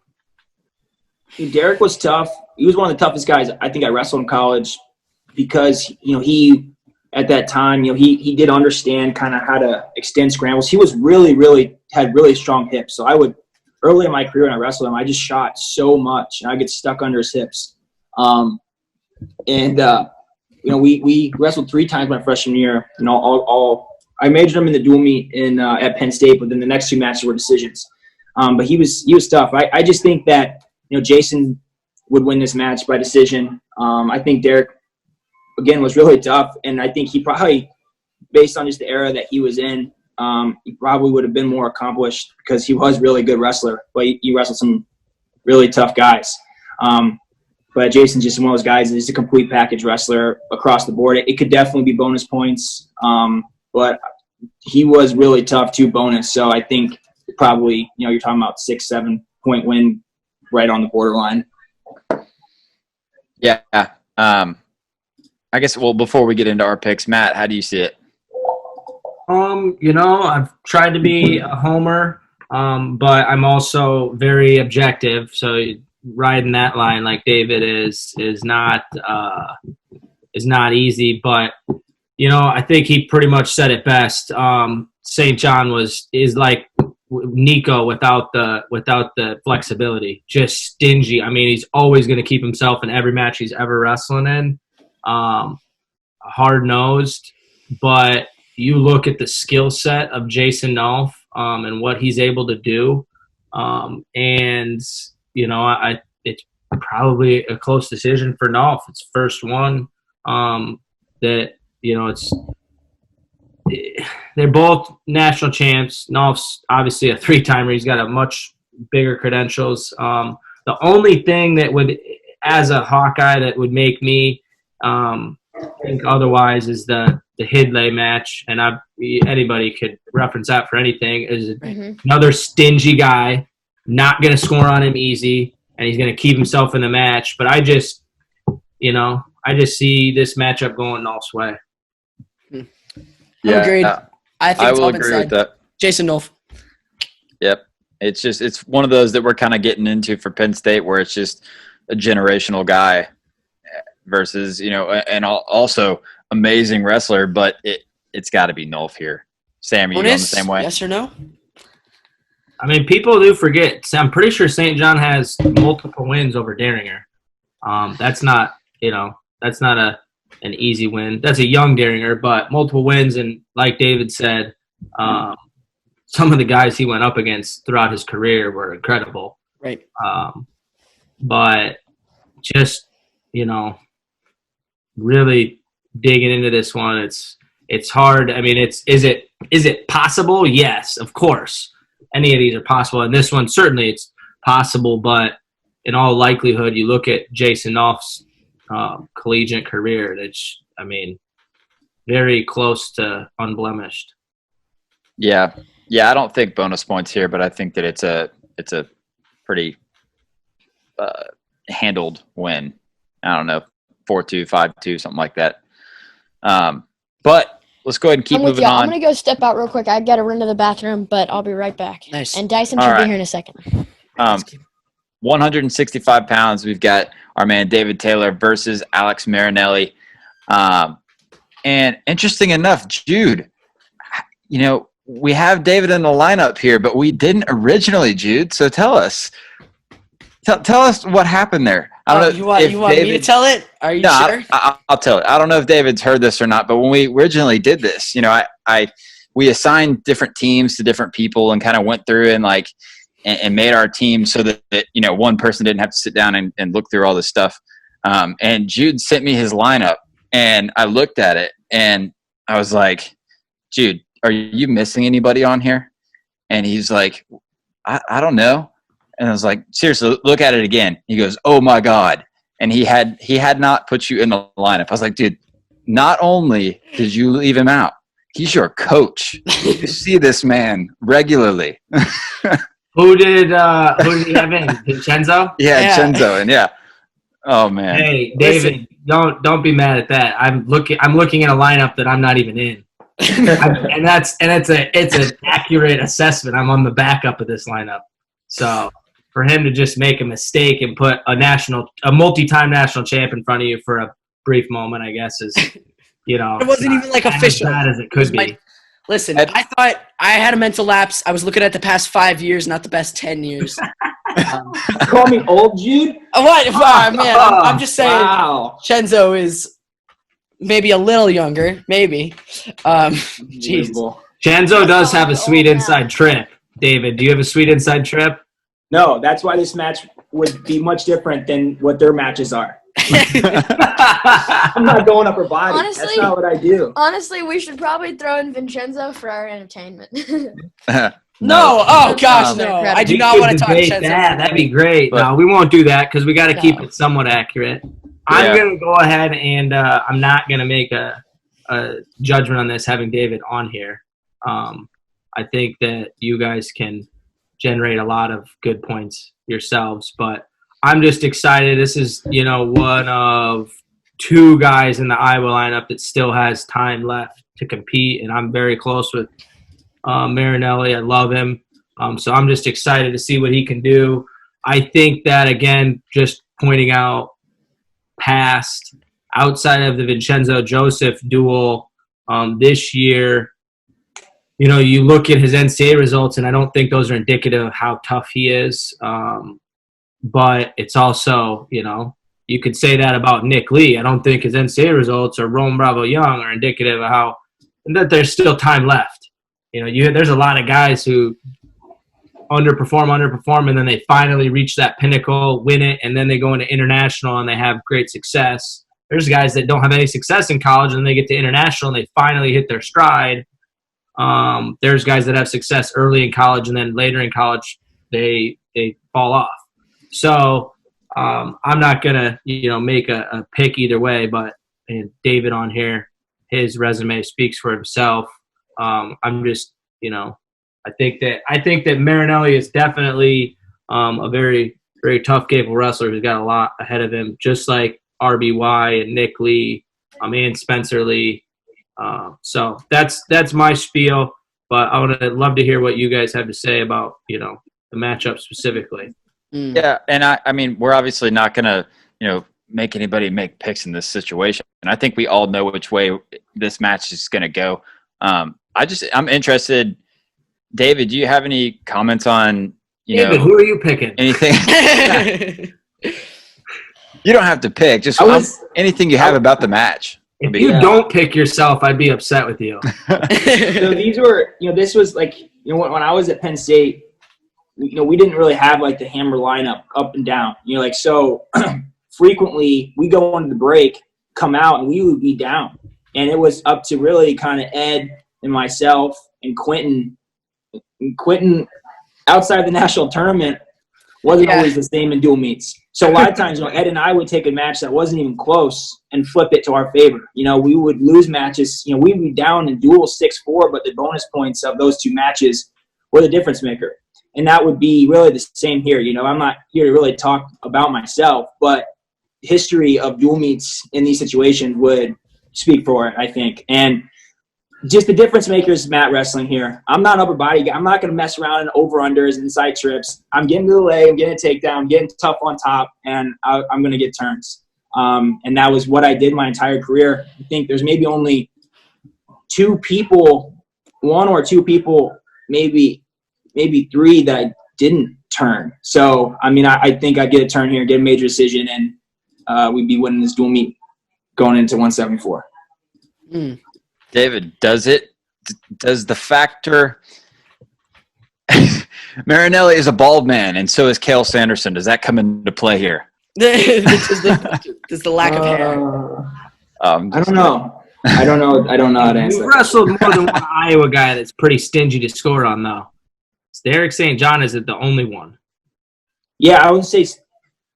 Derek was tough. He was one of the toughest guys I think I wrestled in college because, he at that time, he did understand kind of how to extend scrambles. He was had really strong hips. So early in my career when I wrestled him, I just shot so much and I get stuck under his hips. We wrestled 3 times my freshman year, and I majored him in the dual meet at Penn State, but then the next 2 matches were decisions. But he was tough. I just think that Jason would win this match by decision. I think Derek again was really tough, and I think he probably, based on just the era that he was in, he probably would have been more accomplished because he was a really good wrestler. But he wrestled some really tough guys. But Jason's just one of those guys. He's a complete package wrestler across the board. It could definitely be bonus points, but he was really tough too, bonus. So I think probably, you're talking about 6-7 point win right on the borderline. Yeah. I guess, before we get into our picks, Matt, how do you see it? I've tried to be a homer, but I'm also very objective. So riding that line like David is not easy. But I think he pretty much said it best. St. John is like Nico without the flexibility, just stingy. I mean, he's always going to keep himself in every match he's ever wrestling in. Hard-nosed, but you look at the skill set of Jason Nolf and what he's able to do, and it's probably a close decision for Nolf. It's first one. that, they're both national champs. Nolf's obviously a 3-timer. He's got a much bigger credentials. The only thing that would, as a Hawkeye, that would make me think otherwise is the Hidley match, and anybody could reference that for anything. Is another stingy guy, not going to score on him easy, and he's going to keep himself in the match. But I just see this matchup going Nolf's way. Yeah, Agreed. I think I it's will all been agree said. with that. Jason Nolf. Yep. It's one of those that we're kind of getting into for Penn State, where it's just a generational guy versus, and also amazing wrestler, but it's got to be Nolf here. Sam, are you going the same way? Yes or no? I mean, people do forget. I'm pretty sure St. John has multiple wins over Daringer. That's not an easy win. That's a young Daringer, but multiple wins. And like David said, some of the guys he went up against throughout his career were incredible. Right. But just, really digging into this one, it's hard. I mean, is it possible? Yes, of course. Any of these are possible. And this one, certainly it's possible, but in all likelihood, you look at Jason Nolf's collegiate career, very close to unblemished. Yeah. I don't think bonus points here, but I think that it's a pretty handled win. I don't know, 4-2, 5-2, something like that. But let's go ahead and keep moving on. I'm going to go step out real quick. I got to run to the bathroom, but I'll be right back. Nice. And Dyson should be here in a second. 165 pounds, we've got our man David Taylor versus Alex Marinelli. And interesting enough, Jude, we have David in the lineup here, but we didn't originally, Jude. So tell us what happened there. I don't know. You want me to tell it? Are you sure? I'll tell it. I don't know if David's heard this or not, but when we originally did this, we assigned different teams to different people and kind of went through and made our team so that one person didn't have to sit down and look through all this stuff. And Jude sent me his lineup, and I looked at it, and I was like, Jude, are you missing anybody on here? And he's like, I don't know. And I was like, seriously, look at it again. He goes, oh my God. And he had not put you in the lineup. I was like, dude, not only did you leave him out, he's your coach. You see this man regularly. Who did he have in? Vincenzo? Yeah, Vincenzo, and yeah. Oh man. Hey, David, don't be mad at that. I'm looking at a lineup that I'm not even in. It's an accurate assessment. I'm on the backup of this lineup. So for him to just make a mistake and put a multi-time national champ in front of you for a brief moment, I guess is, it wasn't even like official. As bad as it could be. Listen, I thought I had a mental lapse. I was looking at the past 5 years, not the best 10 years. Call me old, Jude? What? Wow, man, I'm just saying. Wow. Chenzo is maybe a little younger, maybe. Jeez. Chenzo does have a sweet inside trip. David, do you have a sweet inside trip? No, that's why this match would be much different than what their matches are. I'm not going upper body. Honestly, that's not what I do. Honestly, we should probably throw in Vincenzo for our entertainment. No. Oh, gosh, no. I do not want to talk Chenzo. That'd be great. But, no, we won't do that because we got to keep it somewhat accurate. I'm going to go ahead and I'm not going to make a judgment on this having David on here. I think that you guys can generate a lot of good points yourselves, but I'm just excited. This is, one of two guys in the Iowa lineup that still has time left to compete, and I'm very close with Marinelli. I love him. So I'm just excited to see what he can do. I think that, again, just pointing out outside of the Vincenzo-Joseph duel this year, you look at his NCAA results, and I don't think those are indicative of how tough he is. But it's also, you could say that about Nick Lee. I don't think his NCAA results or Rome Bravo Young are indicative of that there's still time left. There's a lot of guys who underperform, and then they finally reach that pinnacle, win it, and then they go into international and they have great success. there's guys that don't have any success in college and they get to international and they finally hit their stride. There's guys that have success early in college and then later in college they fall off. So I'm not gonna make a pick either way, but David on here, his resume speaks for himself. I'm just I think that Marinelli is definitely a very, very tough, capable wrestler who's got a lot ahead of him, just like RBY and Nick Lee, and Spencer Lee. So that's my spiel, but I would love to hear what you guys have to say about the matchup specifically. Yeah, and I mean, we're obviously not going to make anybody make picks in this situation, and I think we all know which way this match is going to go. I'm interested. David, do you have any comments on David, who are you picking? Anything? You don't have to pick. Just anything you have about the match. If you don't pick yourself, I'd be upset with you. So these were, this was like, when I was at Penn State, we didn't really have like the hammer lineup up and down. So frequently we go into the break, come out, and we would be down. And it was up to really kind of Ed and myself and Quentin. And Quentin, outside the national tournament, wasn't always the same in dual meets. So a lot of times, Ed and I would take a match that wasn't even close and flip it to our favor. We would lose matches. We'd be down in dual 6-4, but the bonus points of those two matches were the difference maker. And that would be really the same here. I'm not here to really talk about myself, but history of dual meets in these situations would speak for it, I think. And just the difference makers, mat wrestling here. I'm not an upper body guy. I'm not going to mess around in over-unders and side trips. I'm getting to the leg. I'm getting a takedown. I'm getting tough on top, and I'm going to get turns. And that was what I did my entire career. I think there's maybe only one or two people, maybe three that I didn't turn. So, I think I get a turn here, get a major decision, and we'd be winning this dual meet going into 174. David, does the factor Marinelli is a bald man and so is Cale Sanderson, does that come into play here? Just the lack of hair. I don't know. I don't know how to answer. You wrestled more than one Iowa guy that's pretty stingy to score on, though. Derek St. John isn't the only one. Yeah, I would say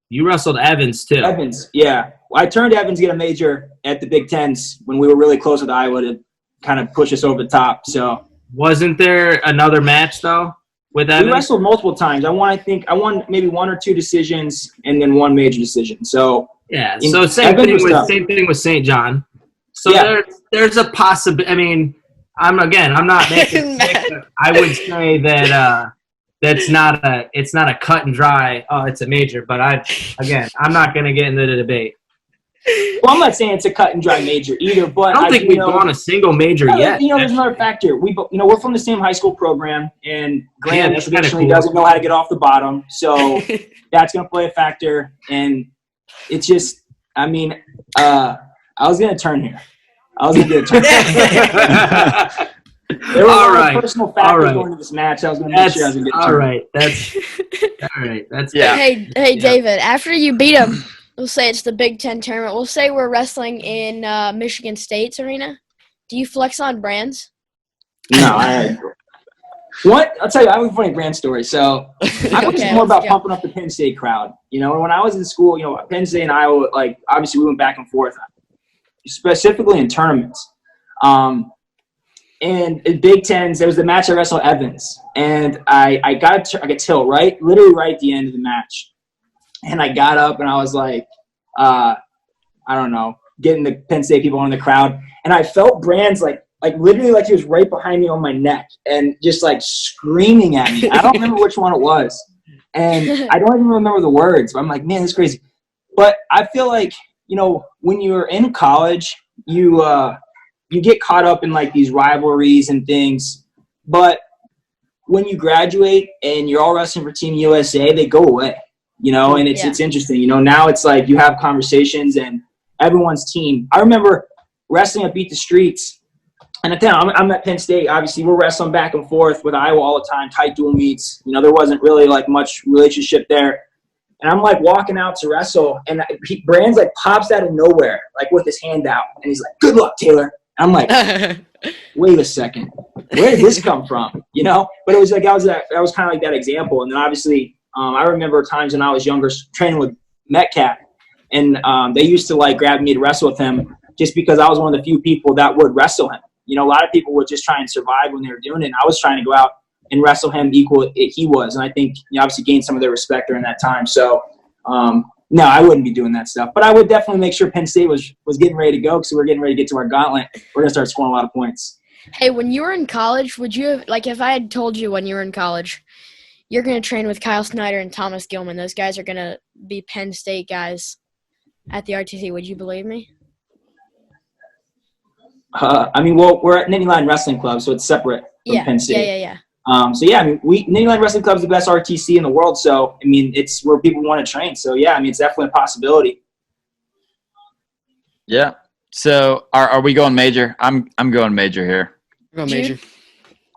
you wrestled Evans too. Evans, yeah. I turned Evans to get a major at the Big Tens when we were really close with Iowa to kind of push us over the top. So wasn't there another match though with Evans? We wrestled multiple times. I won maybe one or two decisions and then one major decision. So yeah. So same thing with St. John. So there's a possibility. I'm not making. I would say that it's not a cut and dry. Oh, it's a major. But I'm not going to get into the debate. Well, I'm not saying it's a cut and dry major either, but I don't think we've gone a single major yet. There's another factor. We're from the same high school program, and Graham traditionally doesn't know how to get off the bottom, so that's going to play a factor. And it's just, I was going to turn here. I was going to get a turn. There were a lot of personal factors going into this match. I was going to make sure I was going to get a turn. All right. That's Hey, David. After you beat him, we'll say it's the Big Ten tournament. We'll say we're wrestling in Michigan State's arena. Do you flex on brands? No, what? I'll tell you, I have a funny brand story. So I was more about pumping up the Penn State crowd. When I was in school, Penn State and Iowa, obviously we went back and forth, specifically in tournaments. And in Big Tens, there was the match I wrestled Evans, and I got a tilt literally right at the end of the match, and I got up and I was like, I don't know, getting the Penn State people in the crowd, and I felt Brands like literally like he was right behind me on my neck and just screaming at me. I don't remember which one it was, and I don't even remember the words. But I'm like, man, this is crazy. But I feel like when you're in college, you get caught up in these rivalries and things, but when you graduate and you're all wrestling for Team USA, they go away, and it's interesting. Now it's you have conversations and everyone's team. I remember wrestling at Beat the Streets, and at the time I'm at Penn State. Obviously, we're wrestling back and forth with Iowa all the time, tight dual meets. There wasn't really much relationship there. And I'm like walking out to wrestle, and Brand's like pops out of nowhere, like with his hand out, and he's like, "Good luck, Taylor." I'm like, wait a second, where did this come from? You know? But it was like that was kind of like that example. And then obviously, I remember times when I was younger training with Metcalf, and they used to like grab me to wrestle with him just because I was one of the few people that would wrestle him. You know, a lot of people would just try and survive when they were doing it. And I was trying to go out and wrestle him equal he was. And I think obviously gained some of their respect during that time. So, no, I wouldn't be doing that stuff. But I would definitely make sure Penn State was getting ready to go because we were getting ready to get to our gauntlet. We're going to start scoring a lot of points. Hey, when you were in college, would you have, like, if I had told you when you were in college, you're going to train with Kyle Snyder and Thomas Gilman, those guys are going to be Penn State guys at the RTC, would you believe me? I mean, well, we're at Nittany Lion Wrestling Club, so it's separate from Penn State. Yeah. So, yeah, I mean, Nittany Lion Wrestling Club is the best RTC in the world. So, I mean, it's where people want to train. So, yeah, I mean, it's definitely a possibility. Yeah. So, are we going major? I'm going major here. We're going major.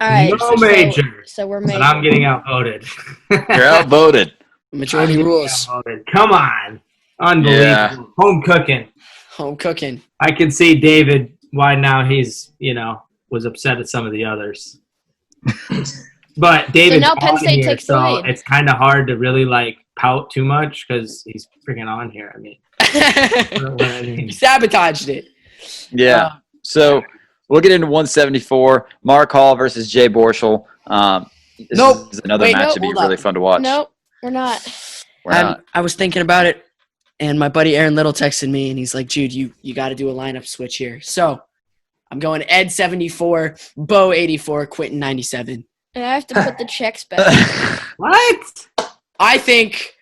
All right. No major. So we're major. But I'm getting outvoted. You're outvoted. Majority rules. Outvoted. Come on. Unbelievable. Yeah. Home cooking. Home cooking. I can see David why now he's, was upset at some of the others. But David's now Penn on State here, takes the so lead. it's kind of hard to really pout too much because he's freaking on here. I mean, what I mean. You sabotaged it. Yeah. So we'll get into 174. Mark Hall versus Jay Borschell. This is another match that'd be hold really up. fun to watch. Nope, we're not. We're not. I was thinking about it, and my buddy Aaron Little texted me, and he's like, Jude, you got to do a lineup switch here. So I'm going Ed 74, Bo 84, Quentin 97. And I have to put the checks back. What? I think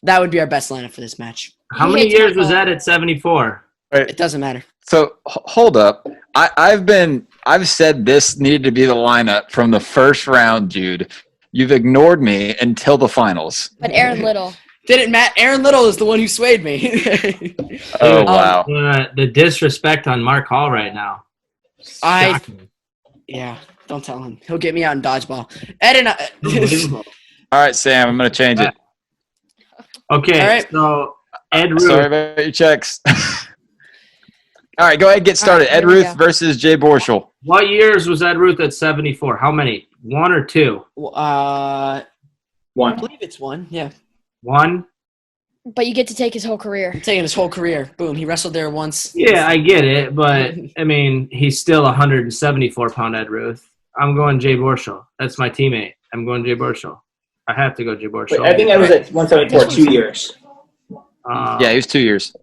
that would be our best lineup for this match. How He many hates years my was call. that at 74? It doesn't matter. So hold up. I've said this needed to be the lineup from the first round, Jude. You've ignored me until the finals. But Aaron Little. Didn't Matt? Aaron Little is the one who swayed me. Oh wow. The disrespect on Mark Hall right now. Yeah, don't tell him. He'll get me out in dodgeball. Ed and I. Unbelievable. All right, Sam. I'm gonna change it. Okay, All right. so Ed Ruth. Sorry about your checks. All right, go ahead and get started. right, Ed here we Ruth go. versus Jay Borschell. What years was Ed Ruth at 74? How many? One or two? I One. believe it's one. Yeah, One? But you get to take his whole career. taking his whole career. Boom, he wrestled there once. Yeah, I get it, but I mean, he's still 174-pound Ed Ruth. I'm going Jay Borschell. That's my teammate. I'm going Jay Borschell. I have to go Jay Borschell. I think I was at 174 2 years. Yeah, he was 2 years.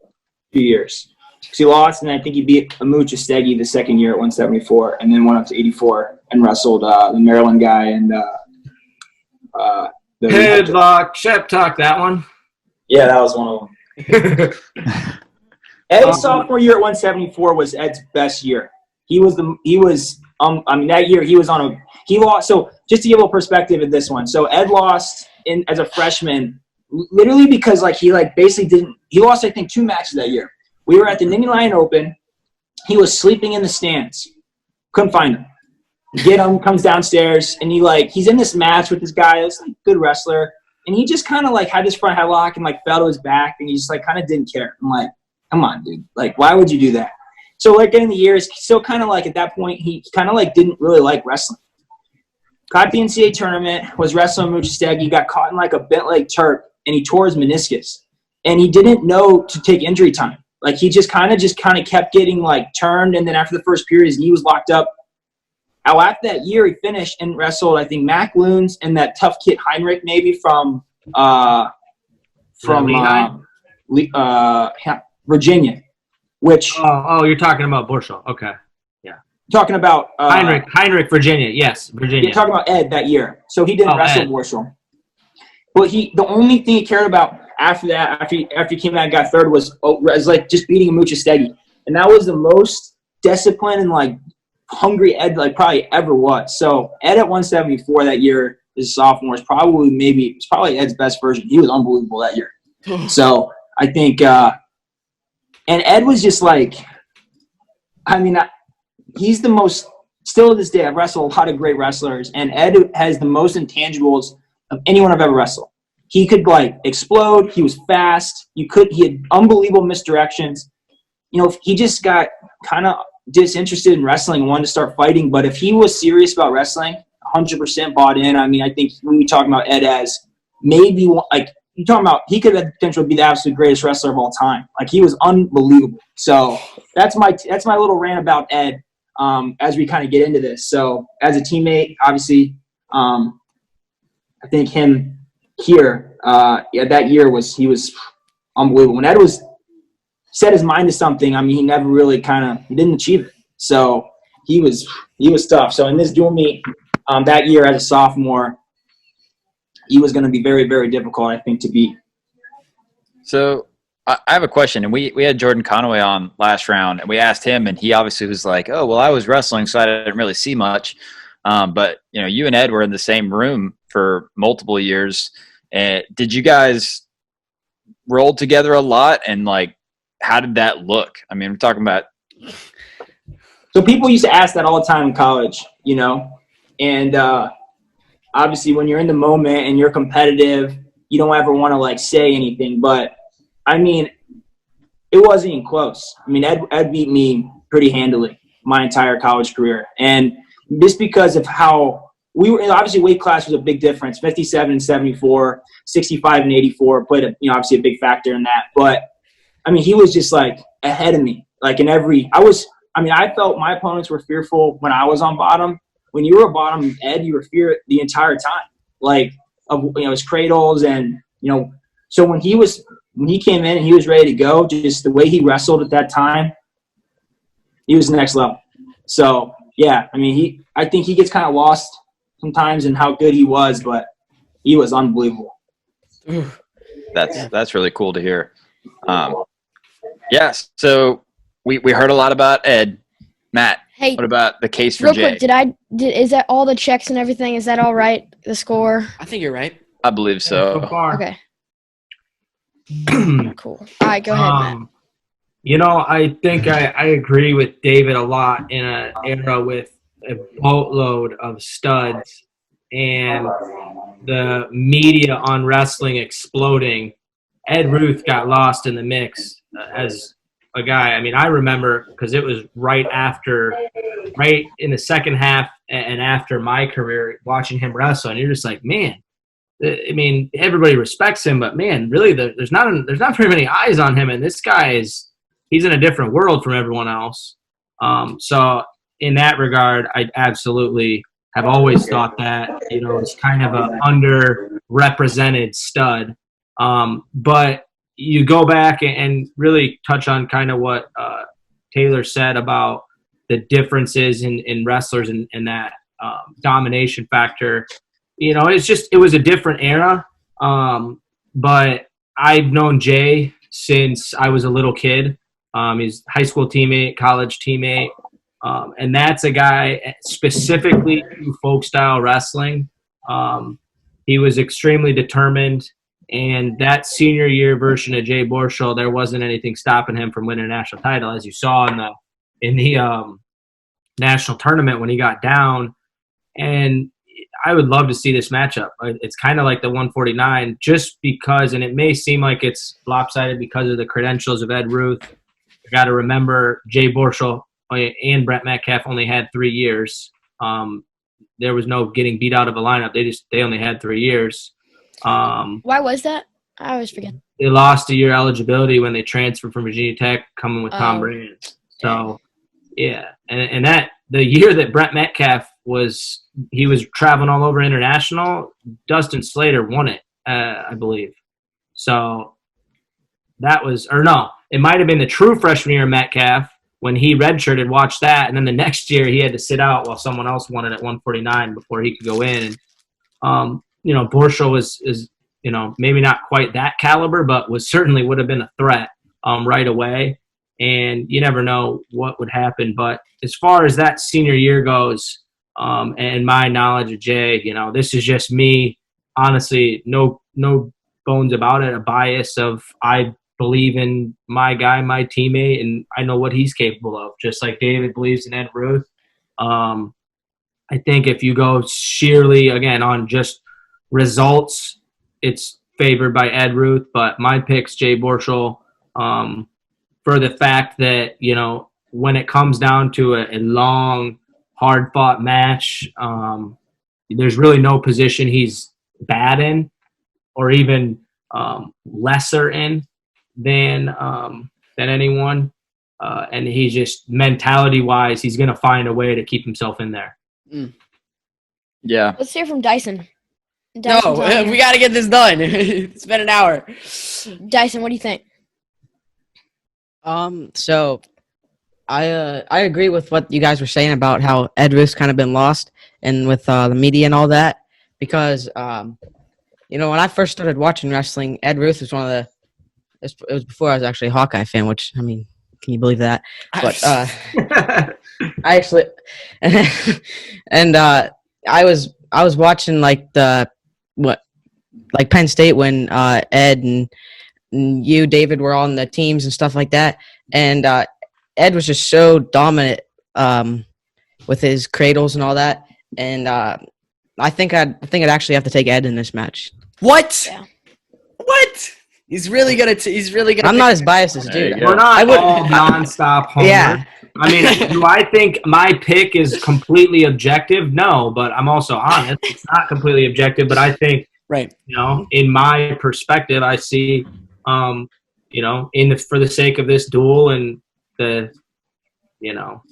2 years. Because he lost, and I think he beat Amucha Steggy the second year at 174, and then went up to 84 and wrestled the Maryland guy and the Headlock, Shep Talk, that one. Yeah, that was one of them. Ed's sophomore year at 174 was Ed's best year. He was that year he lost. So just to give a little perspective of this one. So Ed lost as a freshman literally because he lost I think 2 matches that year. We were at the Nittany Lion Open. He was sleeping in the stands. Couldn't find him. Get him, comes downstairs, and he's in this match with this guy that's good wrestler. And he just kind of had this front headlock and fell to his back, and he just kind of didn't care. I'm like, come on, dude. Why would you do that? So in the years, still kind of at that point, he kind of didn't really like wrestling. Got the NCAA tournament, was wrestling Muchasteg. He got caught in a bent leg Turk, and he tore his meniscus. And he didn't know to take injury time. He just kind of kept getting turned, and then after the first period, his knee was locked up. After that year, he finished and wrestled, I think, Mac Loons and that tough kid Heinrich, maybe from Virginia. Which you're talking about Borschell. Okay. talking about Heinrich, Virginia. Yes, Virginia. You're talking about Ed that year. So he didn't wrestle Ed. Borschell. But the only thing he cared about after that, after he came out and got third, was just beating Muchastegi. And that was the most disciplined and hungry Ed probably ever was. So Ed at 174 that year as a sophomore is probably Ed's best version. He was unbelievable that year. So I think and Ed was just he's the most, still to this day, I've wrestled a lot of great wrestlers, and Ed has the most intangibles of anyone I've ever wrestled. he could like explode. He was fast. He had unbelievable misdirections. You know, he just got kind of disinterested in wrestling and wanted to start fighting. But if he was serious about wrestling, 100% bought in. I mean, I think when we talk about Ed as maybe like you're talking about, he could have the potential to be the absolute greatest wrestler of all time. Like he was unbelievable. So that's my little rant about Ed as we kind of get into this. So as a teammate, obviously, I think him here that year he was unbelievable. When Ed was set his mind to something, I mean, he never really he didn't achieve it. So he was tough. So in this dual meet that year as a sophomore, he was going to be very, very difficult, I think, to beat. So I have a question, and we had Jordan Conway on last round, and we asked him, and he obviously was like, "Oh, well, I was wrestling, so I didn't really see much." But you know, you and Ed were in the same room for multiple years. Did you guys roll together a lot, and like, how did that look? I mean, we're talking about. So people used to ask that all the time in college, you know, and obviously when you're in the moment and you're competitive, you don't ever want to like say anything. But I mean, it wasn't even close. I mean, Ed beat me pretty handily my entire college career, and just because of how we were. Obviously, weight class was a big difference. 57 and 74, 65 and 84 played obviously a big factor in that. But I mean, he was just like ahead of me. Like in every, I felt my opponents were fearful when I was on bottom. When you were bottom, Ed, you were feared the entire time. Like of his cradles and So when he came in and he was ready to go, just the way he wrestled at that time, he was the next level. So yeah, I mean, I think he gets kind of lost sometimes in how good he was, but he was unbelievable. That's really cool to hear. Yes. So we heard a lot about Ed. Matt, Hey, what about the case for real Jay? quick, is that all the checks and everything? Is that all right? The score? I think you're right. I believe so. So far. Okay. Cool. All right, go ahead, Matt. You know, I think I agree with David a lot in an era with a boatload of studs and the media on wrestling exploding. Ed Ruth got lost in the mix as a guy. I mean, I remember because it was right in the second half and after my career, watching him wrestle, and you're just like, man. I mean, everybody respects him, but man, really, there's not very many eyes on him, and this guy he's in a different world from everyone else. So in that regard, I absolutely have always thought that it's kind of an underrepresented stud. But you go back and really touch on kind of what Taylor said about the differences in wrestlers and that domination factor. It was a different era. But I've known Jay since I was a little kid. He's high school teammate, college teammate. And that's a guy specifically to folk style wrestling. He was extremely determined. And that senior year version of Jay Borschell, there wasn't anything stopping him from winning a national title, as you saw in the national tournament when he got down. And I would love to see this matchup. It's kind of like the 149 just because, and it may seem like it's lopsided because of the credentials of Ed Ruth. You got to remember Jay Borschell and Brent Metcalfe only had 3 years. There was no getting beat out of a lineup. They only had 3 years. Why was that? I always forget. They lost a year eligibility when they transferred from Virginia Tech, coming with Tom Brand. So, yeah. And that the year that Brent Metcalfe was traveling all over international, Dustin Slater won it, I believe. So that was – or no, it might have been the true freshman year of Metcalfe when he redshirted, watched that, and then the next year he had to sit out while someone else won it at 149 before he could go in. And, Borschell is maybe not quite that caliber, but would have been a threat right away. And you never know what would happen. But as far as that senior year goes, and my knowledge of Jay, this is just me, honestly, no bones about it, a bias of I believe in my guy, my teammate, and I know what he's capable of, just like David believes in Ed Ruth. I think if you go sheerly, again, on just results, it's favored by Ed Ruth, but my pick's Jay Borschell, for the fact that, you know, when it comes down to a long, hard-fought match, there's really no position he's bad in or even lesser in than anyone. And he's just mentality-wise, he's going to find a way to keep himself in there. Yeah. Let's hear from Dyson. No, we got to get this done. It's been an hour. Dyson, what do you think? So I agree with what you guys were saying about how Ed Ruth's kind of been lost and with the media and all that, because you know, when I first started watching wrestling, Ed Ruth was one of the. It was before I was actually a Hawkeye fan, which, I mean, can you believe that? But I actually, and I was watching like Penn State when Ed and you, David, were on the teams and stuff like that, and Ed was just so dominant with his cradles and all that, and I think I'd actually have to take Ed in this match. What? Yeah. What? He's really gonna. I'm not as biased as dude. We're not all nonstop homer. Yeah. I mean, do I think my pick is completely objective? No, but I'm also honest. It's not completely objective, but I think, Right. you know, in my perspective, I see, you know, for the sake of this duel and the, you know,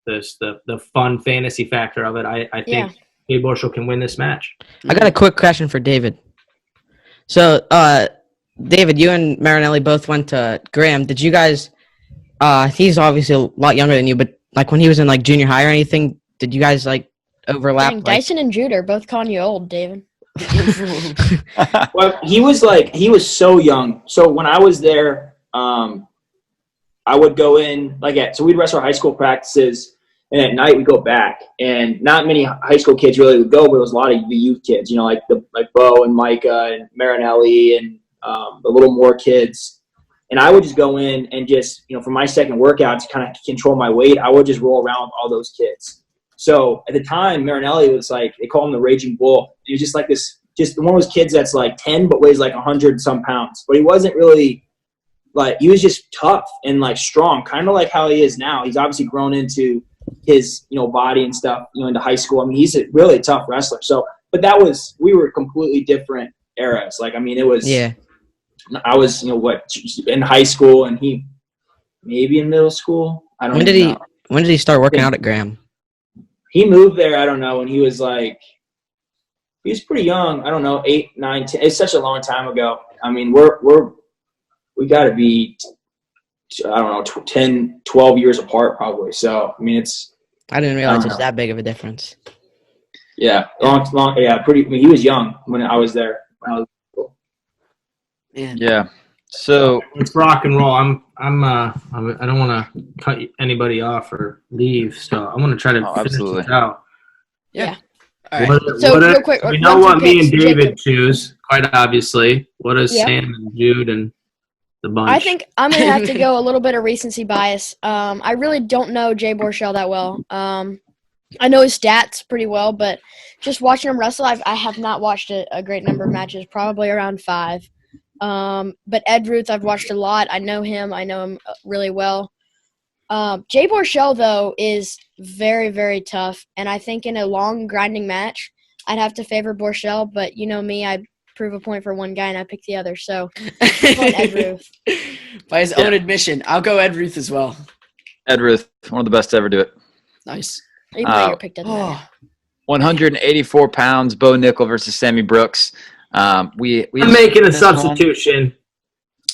the fun fantasy factor of it, I think Jay Borschell can win this match. I got a quick question for David. So, David, you and Marinelli both went to Graham. Did you guys? He's obviously a lot younger than you, but like when he was in like junior high or anything, did you guys like overlap? Dang, Dyson and Jude are both calling you old, David. Well, he was so young. So when I was there, I would go in so we'd wrestle our high school practices, and at night we'd go back. And not many high school kids really would go, but it was a lot of the youth kids, you know, like Bo and Micah and Marinelli and the little more kids. And I would just go in and just, you know, for my second workout to kind of control my weight, I would just roll around with all those kids. So at the time, Marinelli was like, they call him the Raging Bull. He was just like this, just one of those kids that's like 10 but weighs like 100 some pounds. But he wasn't really like, he was just tough and like strong, kind of like how he is now. He's obviously grown into his, you know, body and stuff, you know, into high school. I mean, he's a really tough wrestler. So, but we were completely different eras. Like, I mean, it was, I was, you know, in high school, and he maybe in middle school. I don't know. When did he start working out at Graham? He moved there, I don't know, when he was pretty young. I don't know, 8, 9, 10. It's such a long time ago. I mean, we got to be, I don't know, 10, 12 years apart probably. So, I mean, I didn't realize it's that big of a difference. Yeah, long. Yeah, pretty. I mean, he was young when I was there. Yeah. So let's rock and roll. I don't want to cut anybody off or leave, so I want to try to finish this out. Yeah. All right. Real quick, we know what me and David choose, quite obviously. What is Sam and Jude and the bunch? I think I'm gonna have to go a little bit of recency bias. I really don't know Jay Borschell that well. I know his stats pretty well, but just watching him wrestle, I have not watched a great number of matches, probably around 5. But Ed Ruth, I've watched a lot. I know him really well. Jay Borschell, though, is very, very tough. And I think in a long, grinding match, I'd have to favor Borschell. But you know me, I prove a point for one guy, and I pick the other. So I'm going Ed Ruth. By his own admission, I'll go Ed Ruth as well. Ed Ruth, one of the best to ever do it. Nice. Even though you're picked, doesn't matter. 184 pounds, Bo Nickal versus Sammy Brooks. I'm making a substitution.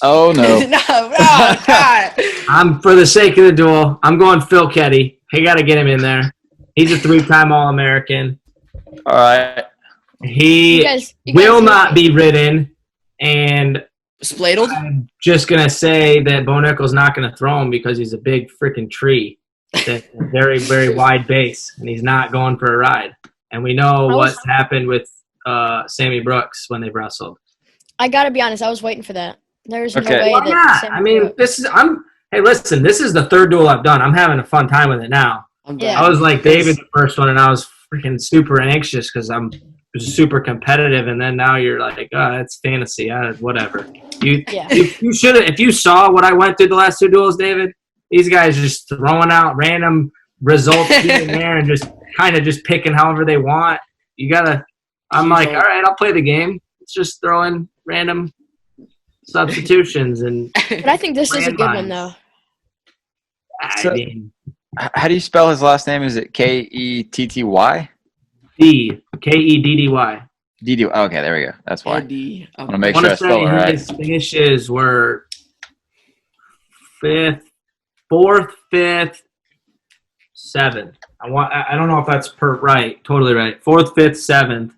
Oh, no. No, God. I'm, for the sake of the duel, I'm going Phil Keddy. I got to get him in there. He's a 3-time All-American. All right. He will not be ridden, and Spladled? I'm just going to say that Bo Nickal's not going to throw him because he's a big freaking tree. That's a very, very wide base, and he's not going for a ride. And we know what's happened with Sammy Brooks when they wrestled. I got to be honest, I was waiting for that. There's no Okay. way Why that not? Sammy I mean, Brooks. hey, listen, this is the third duel I've done. I'm having a fun time with it now. Yeah. I was like David the first one, and I was freaking super anxious because I'm was super competitive, and then now you're like, oh, it's fantasy, whatever. You should have, if you saw what I went through the last 2 duels, David. These guys just throwing out random results here and there, and just kind of just picking however they want. You gotta. I'm like, all right, I'll play the game. It's just throwing random substitutions and. But I think this is a good one though. So, how do you spell his last name? Is it Ketty? Keddy. DD. Okay, there we go. That's why. Eddie. I want to make sure I spell it right. His finishes were 4th, 5th, 7th. I don't know if that's right. Totally right. 4th, 5th,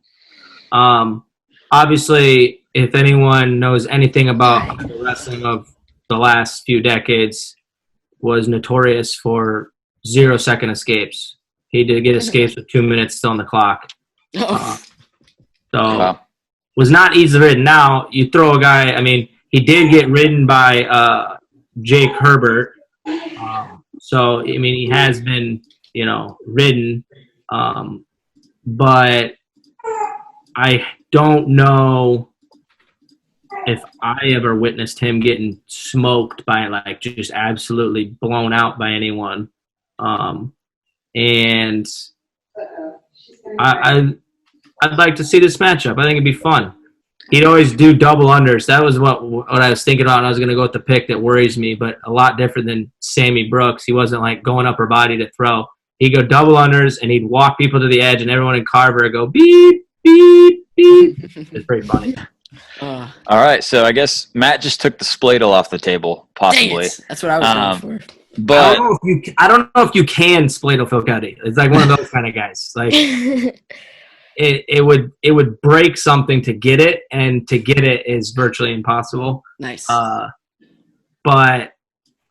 7th. Obviously, if anyone knows anything about the wrestling of the last few decades, was notorious for 0-second escapes. He did get escapes with 2 minutes still on the clock. Was not easy ridden. Now you throw a guy. I mean, he did get ridden by Jake Herbert. So I mean, he has been ridden, but I don't know if I ever witnessed him getting smoked by just absolutely blown out by anyone. And I'd like to see this matchup. I think it'd be fun. He'd always do double unders. That was what I was thinking about, and I was going to go with the pick that worries me, but a lot different than Sammy Brooks. He wasn't going upper body to throw. He'd go double unders, and he'd walk people to the edge, and everyone in Carver would go beep, beep, beep. It's pretty funny. All right, so I guess Matt just took the Spladle off the table, possibly. That's what I was going for. But I don't know if you can Spladle Phil Keddy. It's like one of those kind of guys. Like it would break something to get it, and to get it is virtually impossible. Nice. But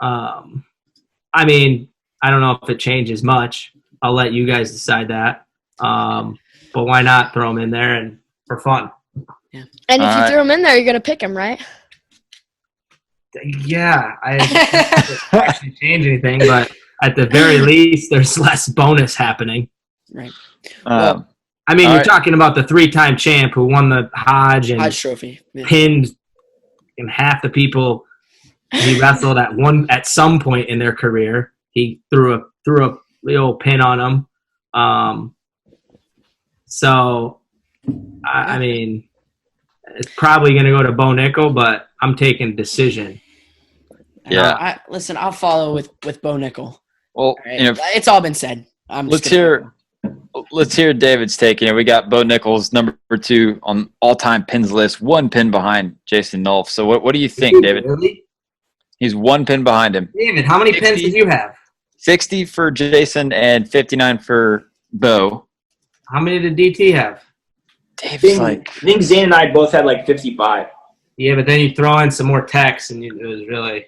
I mean, I don't know if it changes much. I'll let you guys decide that. But why not throw him in there and for fun? Yeah. And if you throw him in there, you're gonna pick him, right? Yeah, I don't actually change anything, but at the very least, there's less bonus happening. Right. I mean, you're talking about the 3-time champ who won the Hodge Trophy, pinned in half the people he wrestled at some point in their career. He threw a little pin on him. So, I mean, it's probably going to go to Bo Nickal, but I'm taking decision. Yeah. I'll follow with Bo Nickal. Well, right? It's all been said. Let's hear David's take. We got Bo Nickal's number 2 on all-time pins list, 1 pin behind Jason Nolf. So what do you think, David? Really? He's 1 pin behind him. David, how many pins did you have? 60 for Jason and 59 for Bo. How many did DT have? I think Zane and I both had 55. Yeah, but then you throw in some more techs, and it was really.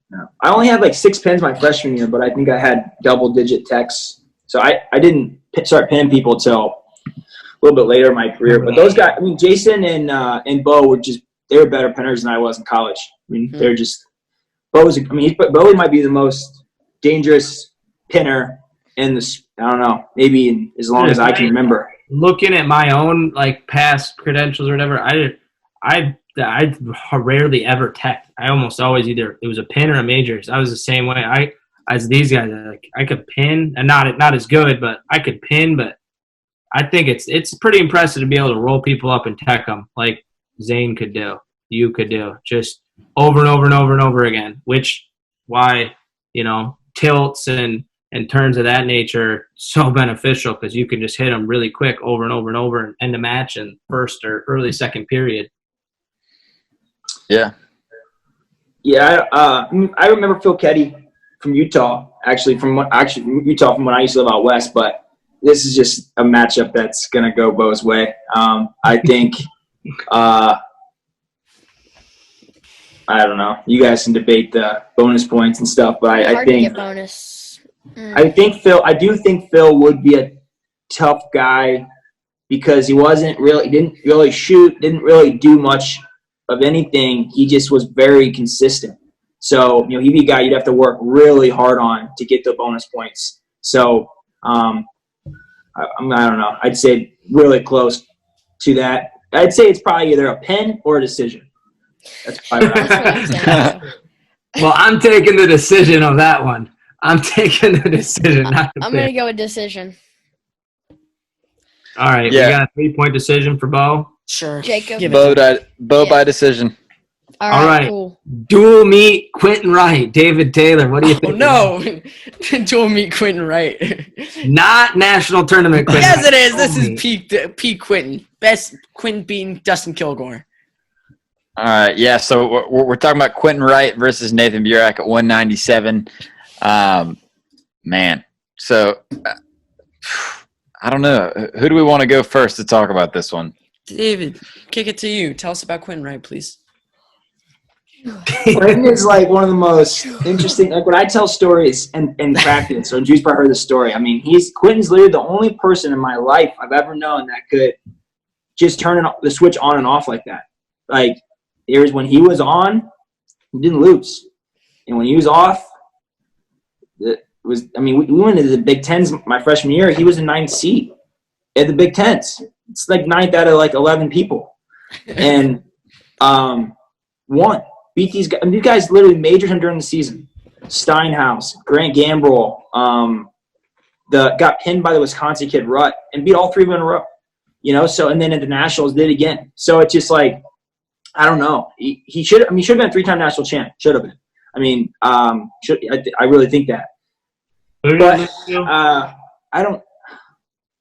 No. I only had 6 pins my freshman year, but I think I had double-digit techs. So I didn't start pinning people till a little bit later in my career. But those guys, I mean, Jason and Bo were they were better pinners than I was in college. I mean, they're just Bo might be the most dangerous pinner in this. I don't know, maybe as long as I can remember. Looking at my own past credentials or whatever, I rarely ever tech. I almost always either it was a pin or a majors. I was the same way. As these guys, I could pin, and not as good, but I could pin. But I think it's pretty impressive to be able to roll people up and tech them like Zane could do, you could do, just over and over and over and over again. Which why tilts and turns of that nature so beneficial, because you can just hit them really quick over and over and over and end the match in first or early second period. Yeah. Yeah, I remember Phil Keddy from Utah, from when I used to live out west, but this is just a matchup that's going to go Bo's way. I think I don't know. You guys can debate the bonus points and stuff, but I think get bonus. I do think Phil would be a tough guy because he didn't really shoot, didn't really do much of anything. He just was very consistent. So, he'd be a guy you'd have to work really hard on to get the bonus points. So, I don't know. I'd say really close to that. I'd say it's probably either a Penn or a decision. That's probably what That's what I'm saying. Well, I'm taking the decision of that one. I'm taking the decision, not the I'm pick. going to go with decision. All right, Yeah. we got a 3-point decision for Bo. Sure. Jacob. Give it to him. Bo Yeah. by decision. All right. cool. Dual meet Quentin Wright, David Taylor. What do you Oh, think? no. Dual meet Quentin Wright. Not national tournament Quentin. Yes, it is. This Dual is meet. peak Quentin. Best Quentin beating Dustin Kilgore. All right, yeah. So we're talking about Quentin Wright versus Nathan Burak at 197. Man, so I don't know. Who do we want to go first to talk about this one? David, kick it to you. Tell us about Quentin Wright, please. Quentin is like one of the most interesting. Like when I tell stories and practice, so Drew's probably heard the story. I mean, Quentin's literally the only person in my life I've ever known that could just turn the switch on and off like that. Like when he was on, he didn't lose, and when he was off, it was. I mean, we went into the Big Tens my freshman year. He was a 9th seed at the Big Tens. It's like 9th out of like 11 people, and won. Beat these guys. These guys literally majored him during the season. Steinhaus, Grant Gambrell, got pinned by the Wisconsin kid Rutt, and beat all 3 of them in a row. You know, so and then at the Nationals did again. So it's just like I don't know. He should. I mean, he should have been a 3-time national champ. Should have been. I mean, I really think that. Who did But he lose to? I don't.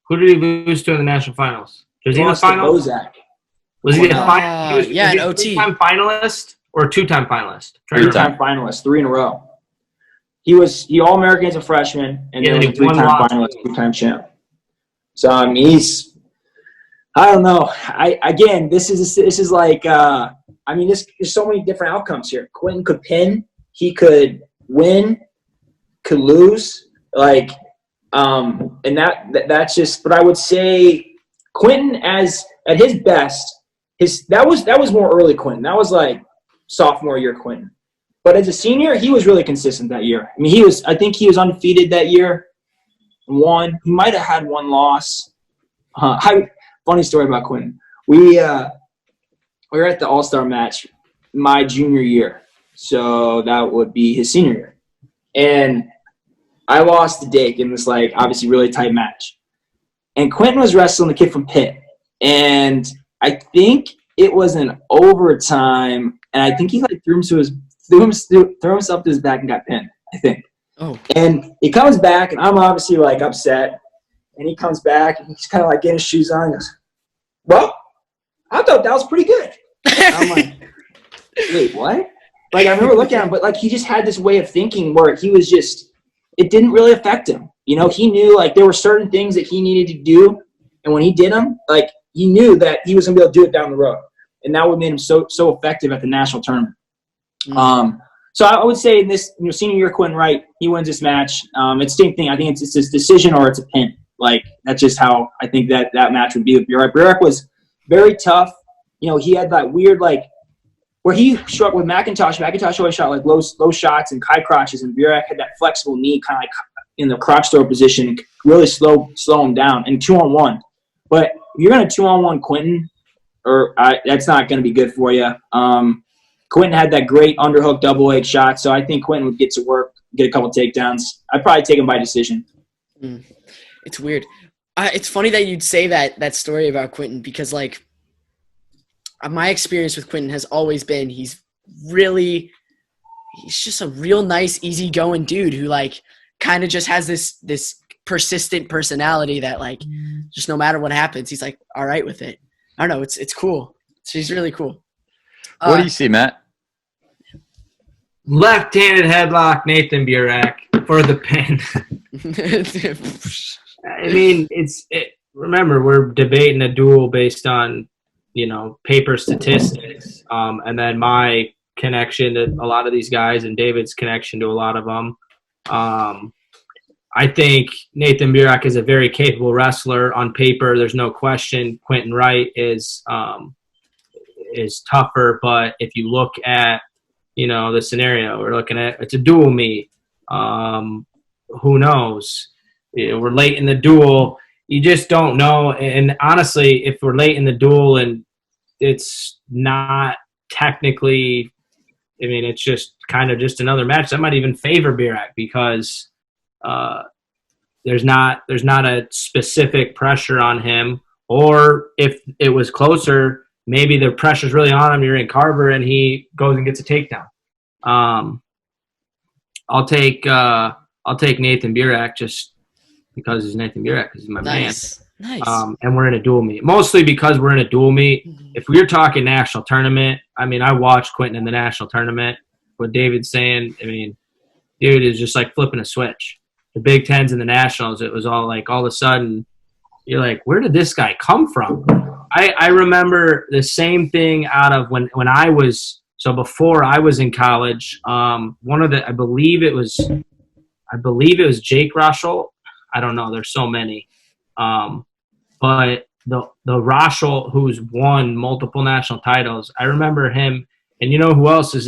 Who did he lose to in the national finals? Was he in the Lost to finals? Bozak. Was he a final? Was yeah, he in a OT. 3-time finalist or a 2-time finalist? 3-time finalist, 3 in a row. He All-American as a freshman, and Yeah, then he was a 3-time won lots. finalist, 2-time champ. So I mean, I don't know. This is like I mean, there's so many different outcomes here. Quentin could pin, he could win, could lose, like, and that's just. But I would say Quentin at his best. That was more early Quentin. That was like sophomore year Quentin. But as a senior, he was really consistent that year. I mean, I think he was undefeated that year. Won. He might have had one loss. Funny story about Quentin. We were at the All-Star match my junior year. So that would be his senior year. And I lost to Dake in this, like, obviously really tight match. And Quentin was wrestling the kid from Pitt. And I think it was an overtime, and I think he like threw himself to his back and got pinned, I think. Oh. And he comes back, and I'm obviously like upset. And he comes back, and he's kind of like getting his shoes on. And goes, well, I thought that was pretty good. I'm like, wait, what? Like, I remember looking at him, but like he just had this way of thinking where he was just, it didn't really affect him. You know, he knew like there were certain things that he needed to do, and when he did them, like he knew that he was gonna be able to do it down the road, and that would make him so effective at the national tournament. Mm. So I would say in this senior year, Quentin Wright, he wins this match. It's the same thing. I think it's his decision or it's a pin. Like that's just how I think that match would be with Burak. Burak was very tough. You know, he had that weird like where he struck with McIntosh. McIntosh always shot like low shots and high crotches, and Burak had that flexible knee kind of like in the crotch throw position, really slow him down. And 2-on-1. But if you're going to 2-on-1 Quentin, that's not going to be good for you. Quentin had that great underhook double leg shot, so I think Quentin would get to work, get a couple takedowns. I'd probably take him by decision. It's weird. It's funny that you'd say that story about Quentin because, like, my experience with Quentin has always been he's just a real nice, easygoing dude who, like, kind of just has this persistent personality that, like, just no matter what happens, he's, like, all right with it. I don't know. It's cool. He's really cool. What do you see, Matt? Left-handed headlock, Nathan Burak for the pin. I mean, remember, we're debating a duel based on, paper statistics, and then my connection to a lot of these guys and David's connection to a lot of them. I think Nathan Burak is a very capable wrestler on paper. There's no question. Quentin Wright is tougher, but if you look at, the scenario, we're looking at, it's a duel meet. Who knows? We're late in the duel. you just don't know. And honestly, if we're late in the duel and it's not technically, I mean, it's just kind of just another match, that might even favor Burak because there's not a specific pressure on him. Or if it was closer, maybe the pressure's really on him. You're in Carver, and he goes and gets a takedown. I'll take Nathan Burak just because he's Nathan Burak because he's my man. Nice. And we're in a dual meet. Mostly because we're in a dual meet. If we're talking national tournament, I mean, I watched Quentin in the national tournament. What David's saying, I mean, dude is just like flipping a switch. The Big Tens and the Nationals, it was all like all of a sudden you're like, where did this guy come from? I remember the same thing out of when I was – so before I was in college, one of the – I believe it was Jake Rochel. I don't know. There's so many. But the Rochel who's won multiple national titles, I remember him. And you know who else is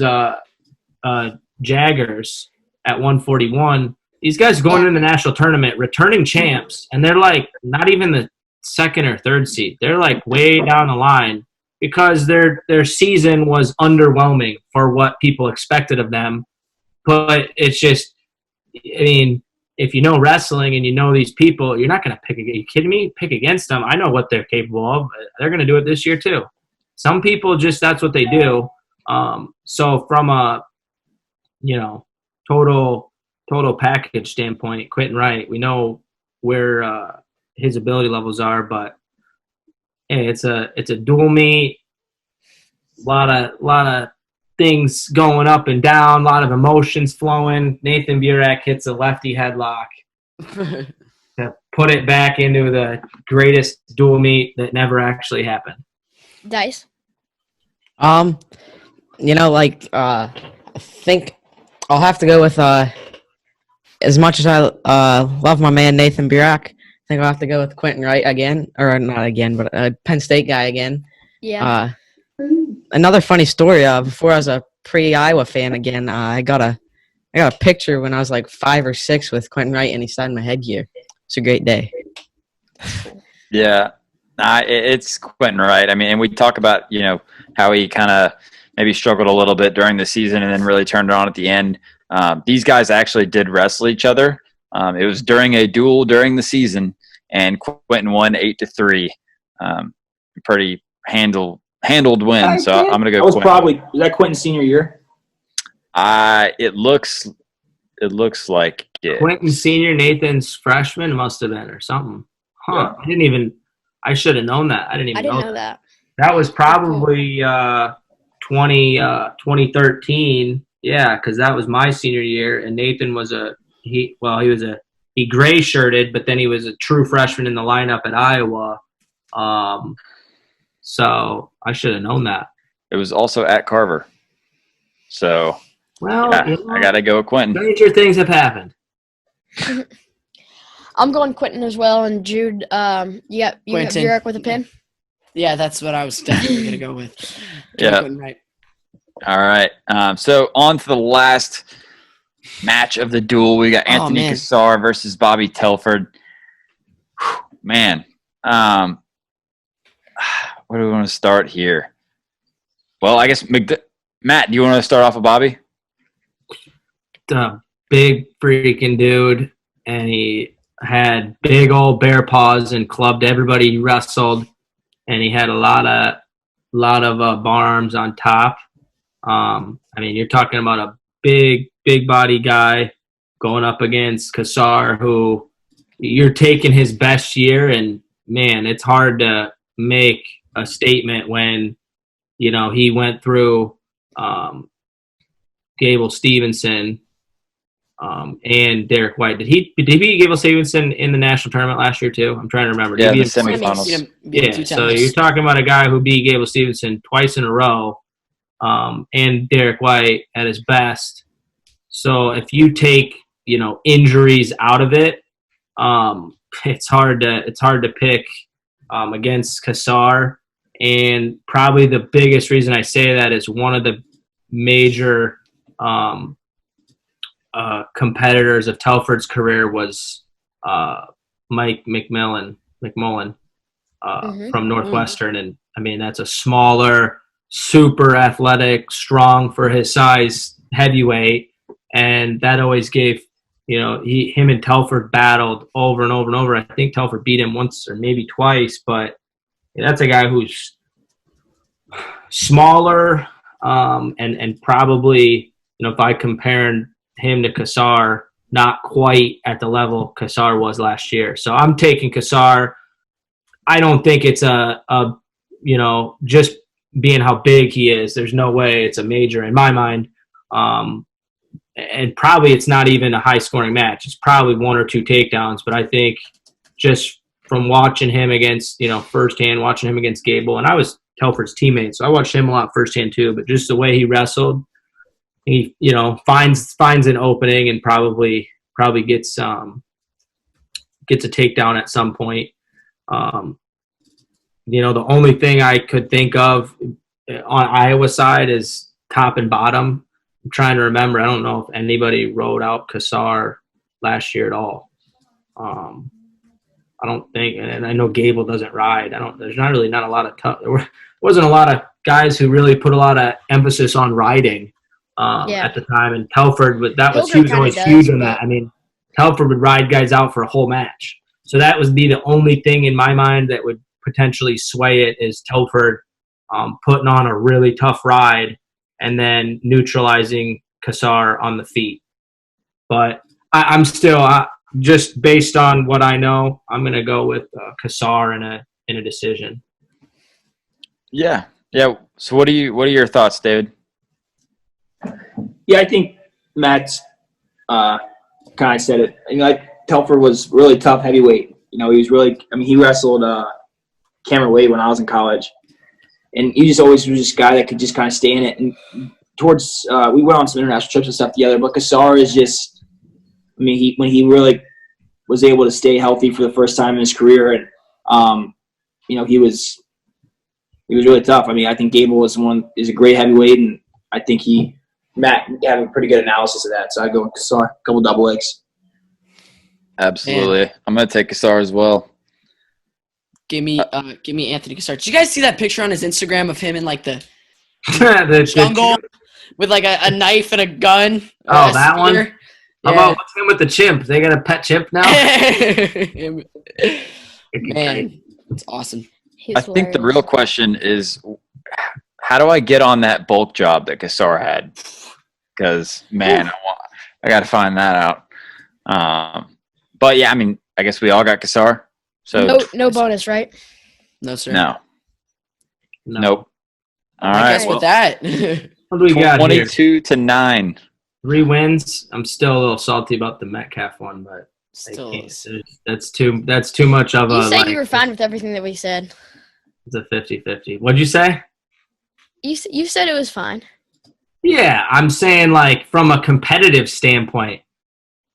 Jaggers at 141? These guys going in the national tournament, returning champs, and they're like not even the second or third seed. They're like way down the line because their season was underwhelming for what people expected of them. But it's just, I mean, if you know wrestling and you know these people, you're not going to pick. Are you kidding me? Pick against them. I know what they're capable of. They're going to do it this year too. Some people just that's what they do. So from a total package standpoint, Quentin Wright, we know where his ability levels are, but hey, it's a dual meet. A lot of things going up and down, a lot of emotions flowing. Nathan Burak hits a lefty headlock to put it back into the greatest dual meet that never actually happened. Dice. I think I'll have to go with as much as I love my man Nathan Burak, I think I'll have to go with Quentin Wright again, or not again, but a Penn State guy again. Yeah. Another funny story. Before I was a pre-Iowa fan again, I got a picture when I was like 5 or 6 with Quentin Wright, and he signed my headgear. It's a great day. Yeah, it's Quentin Wright. I mean, and we talk about how he kind of maybe struggled a little bit during the season and then really turned it on at the end. These guys actually did wrestle each other. It was during a duel during the season, and Quentin won 8-3. Pretty handled win. So I'm going to go. Was that Quentin's senior year? It looks like it. Quentin's senior, Nathan's freshman must have been or something. Huh? Yeah. I should have known that. I didn't know that. That was probably 2013. Yeah, because that was my senior year, and Nathan was he gray shirted, but then he was a true freshman in the lineup at Iowa. So I should have known that. It was also at Carver. So well, I got to go with Quentin. Stranger things have happened. I'm going Quentin as well, and Jude, you got Burak with a pin? Yeah, that's what I was definitely going to go with. Yeah. Quentin Wright. All right. So on to the last match of the duel. We got Anthony Cassar versus Bobby Telford. Whew, man. Where do we want to start here? Well, I guess Matt, do you want to start off with Bobby? The big freaking dude, and he had big old bear paws and clubbed everybody he wrestled, and he had a lot of bararms on top. I mean, you're talking about a big body guy going up against Cassar, who you're taking his best year, and man, it's hard to make a statement when he went through Gable Stevenson and Derek White. Did he beat Gable Stevenson in the national tournament last year too? I'm trying to remember. Yeah, the semifinals. Yeah, so you're talking about a guy who beat Gable Stevenson twice in a row, and Derek White at his best. So if you take injuries out of it, it's hard to pick against Cassar. And probably the biggest reason I say that is one of the major competitors of Telford's career was Mike McMillan, McMullen Mhm. from Northwestern. And, I mean, that's a smaller, super athletic, strong for his size heavyweight. And that always gave, him and Telford battled over and over and over. I think Telford beat him once or maybe twice, but that's a guy who's smaller and probably, if I compare him to Cassar, not quite at the level Cassar was last year. So I'm taking Cassar. I don't think it's just being how big he is. There's no way it's a major in my mind. And probably it's not even a high-scoring match. It's probably 1 or 2 takedowns. But I think just from watching him against, firsthand, watching him against Gable, and I was Telford's teammate, so I watched him a lot firsthand too. But just the way he wrestled, he, finds an opening and probably gets a takedown at some point. The only thing I could think of on Iowa side is top and bottom. I'm trying to remember. I don't know if anybody rode out Cassar last year at all. I don't think, and I know Gable doesn't ride. There's not a lot of there wasn't a lot of guys who really put a lot of emphasis on riding at the time. And Telford, he was always huge on that. I mean, Telford would ride guys out for a whole match. So that would be the only thing in my mind that would potentially sway it is Telford putting on a really tough ride and then neutralizing Cassar on the feet. But I'm still just based on what I know, I'm going to go with Cassar in a decision. Yeah. So what are your thoughts, David? Yeah, I think Matt's kind of said it. Telford was really tough heavyweight. He was really. I mean, he wrestled camera weight when I was in college, and he just always was this guy that could just kind of stay in it. And towards we went on some international trips and stuff together. But Cassar is just. I mean, when he really was able to stay healthy for the first time in his career, and he was really tough. I mean, I think Gable is a great heavyweight, and I think Matt have a pretty good analysis of that. So I go with Cassar, couple double legs. Absolutely, and I'm gonna take Cassar as well. Give me Anthony Cassar. Did you guys see that picture on his Instagram of him in like the jungle with like a knife and a gun? Oh, that one. Yeah. How about what's him with the chimp? They got a pet chimp now? Man, it's awesome. I think the real question is, how do I get on that bulk job that Cassar had? Because, man, I got to find that out. But, yeah, I mean, I guess we all got Cassar. So no bonus, right? No, sir. No. Nope. All right. I guess with that. What do we got 22-9. 3 wins. I'm still a little salty about the Metcalfe one, but still that's too much of a. You said you were fine with everything that we said. It's a 50-50. What'd you say? You said it was fine. Yeah, I'm saying like from a competitive standpoint.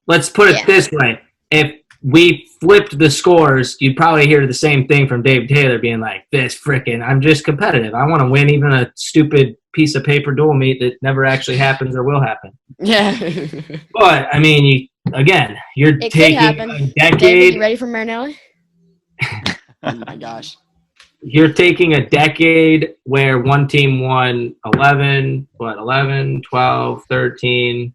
Let's put it this way: if we flipped the scores, you'd probably hear the same thing from Dave Taylor, being like, "This frickin', I'm just competitive. I want to win even a stupid piece of paper dual meet that never actually happens or will happen." Yeah. But I mean, you're taking a decade. David, you ready for Marinelli? Oh my gosh. You're taking a decade where one team won 11, 12, 13,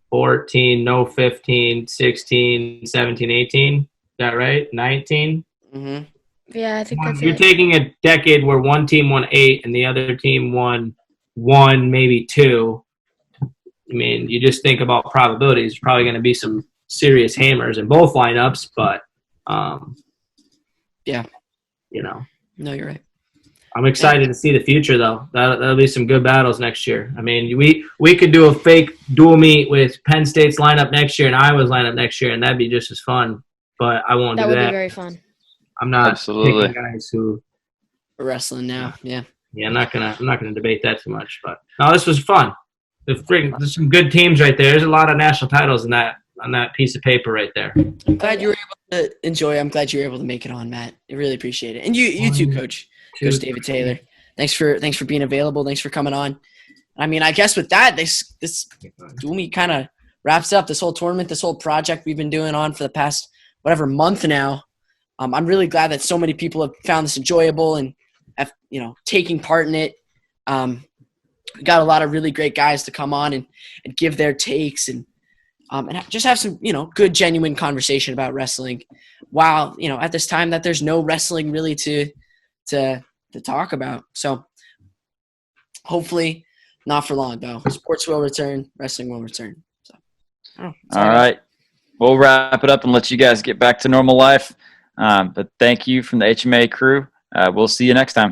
14, no 15, 16, 17, 18. Is that right? 19? Mm-hmm. Yeah, I think that's You're taking a decade where one team won 8 and the other team won 1, maybe 2. I mean, you just think about probabilities. There's probably going to be some serious hammers in both lineups, but yeah. No, you're right. I'm excited to see the future, though. That'll be some good battles next year. I mean, we could do a fake dual meet with Penn State's lineup next year and Iowa's lineup next year, and that'd be just as fun. But I won't do that. That would be very fun. I'm not picking guys who are wrestling now. Yeah. Yeah, I'm not gonna debate that too much. But no, this was fun. There's some good teams right there. There's a lot of national titles on that piece of paper right there. I'm glad you were able to enjoy. I'm glad you were able to make it on, Matt. I really appreciate it. And you too, Coach David Taylor. Thanks for being available. Thanks for coming on. I mean, I guess with that, this dual meet kind of wraps up this whole tournament, this whole project we've been doing on for the past month now. I'm really glad that so many people have found this enjoyable and have, taking part in it. We got a lot of really great guys to come on and give their takes and just have some, good, genuine conversation about wrestling while, at this time that there's no wrestling really to talk about. So hopefully not for long, though. Sports will return. Wrestling will return. So, all right. We'll wrap it up and let you guys get back to normal life. But thank you from the HMA crew. We'll see you next time.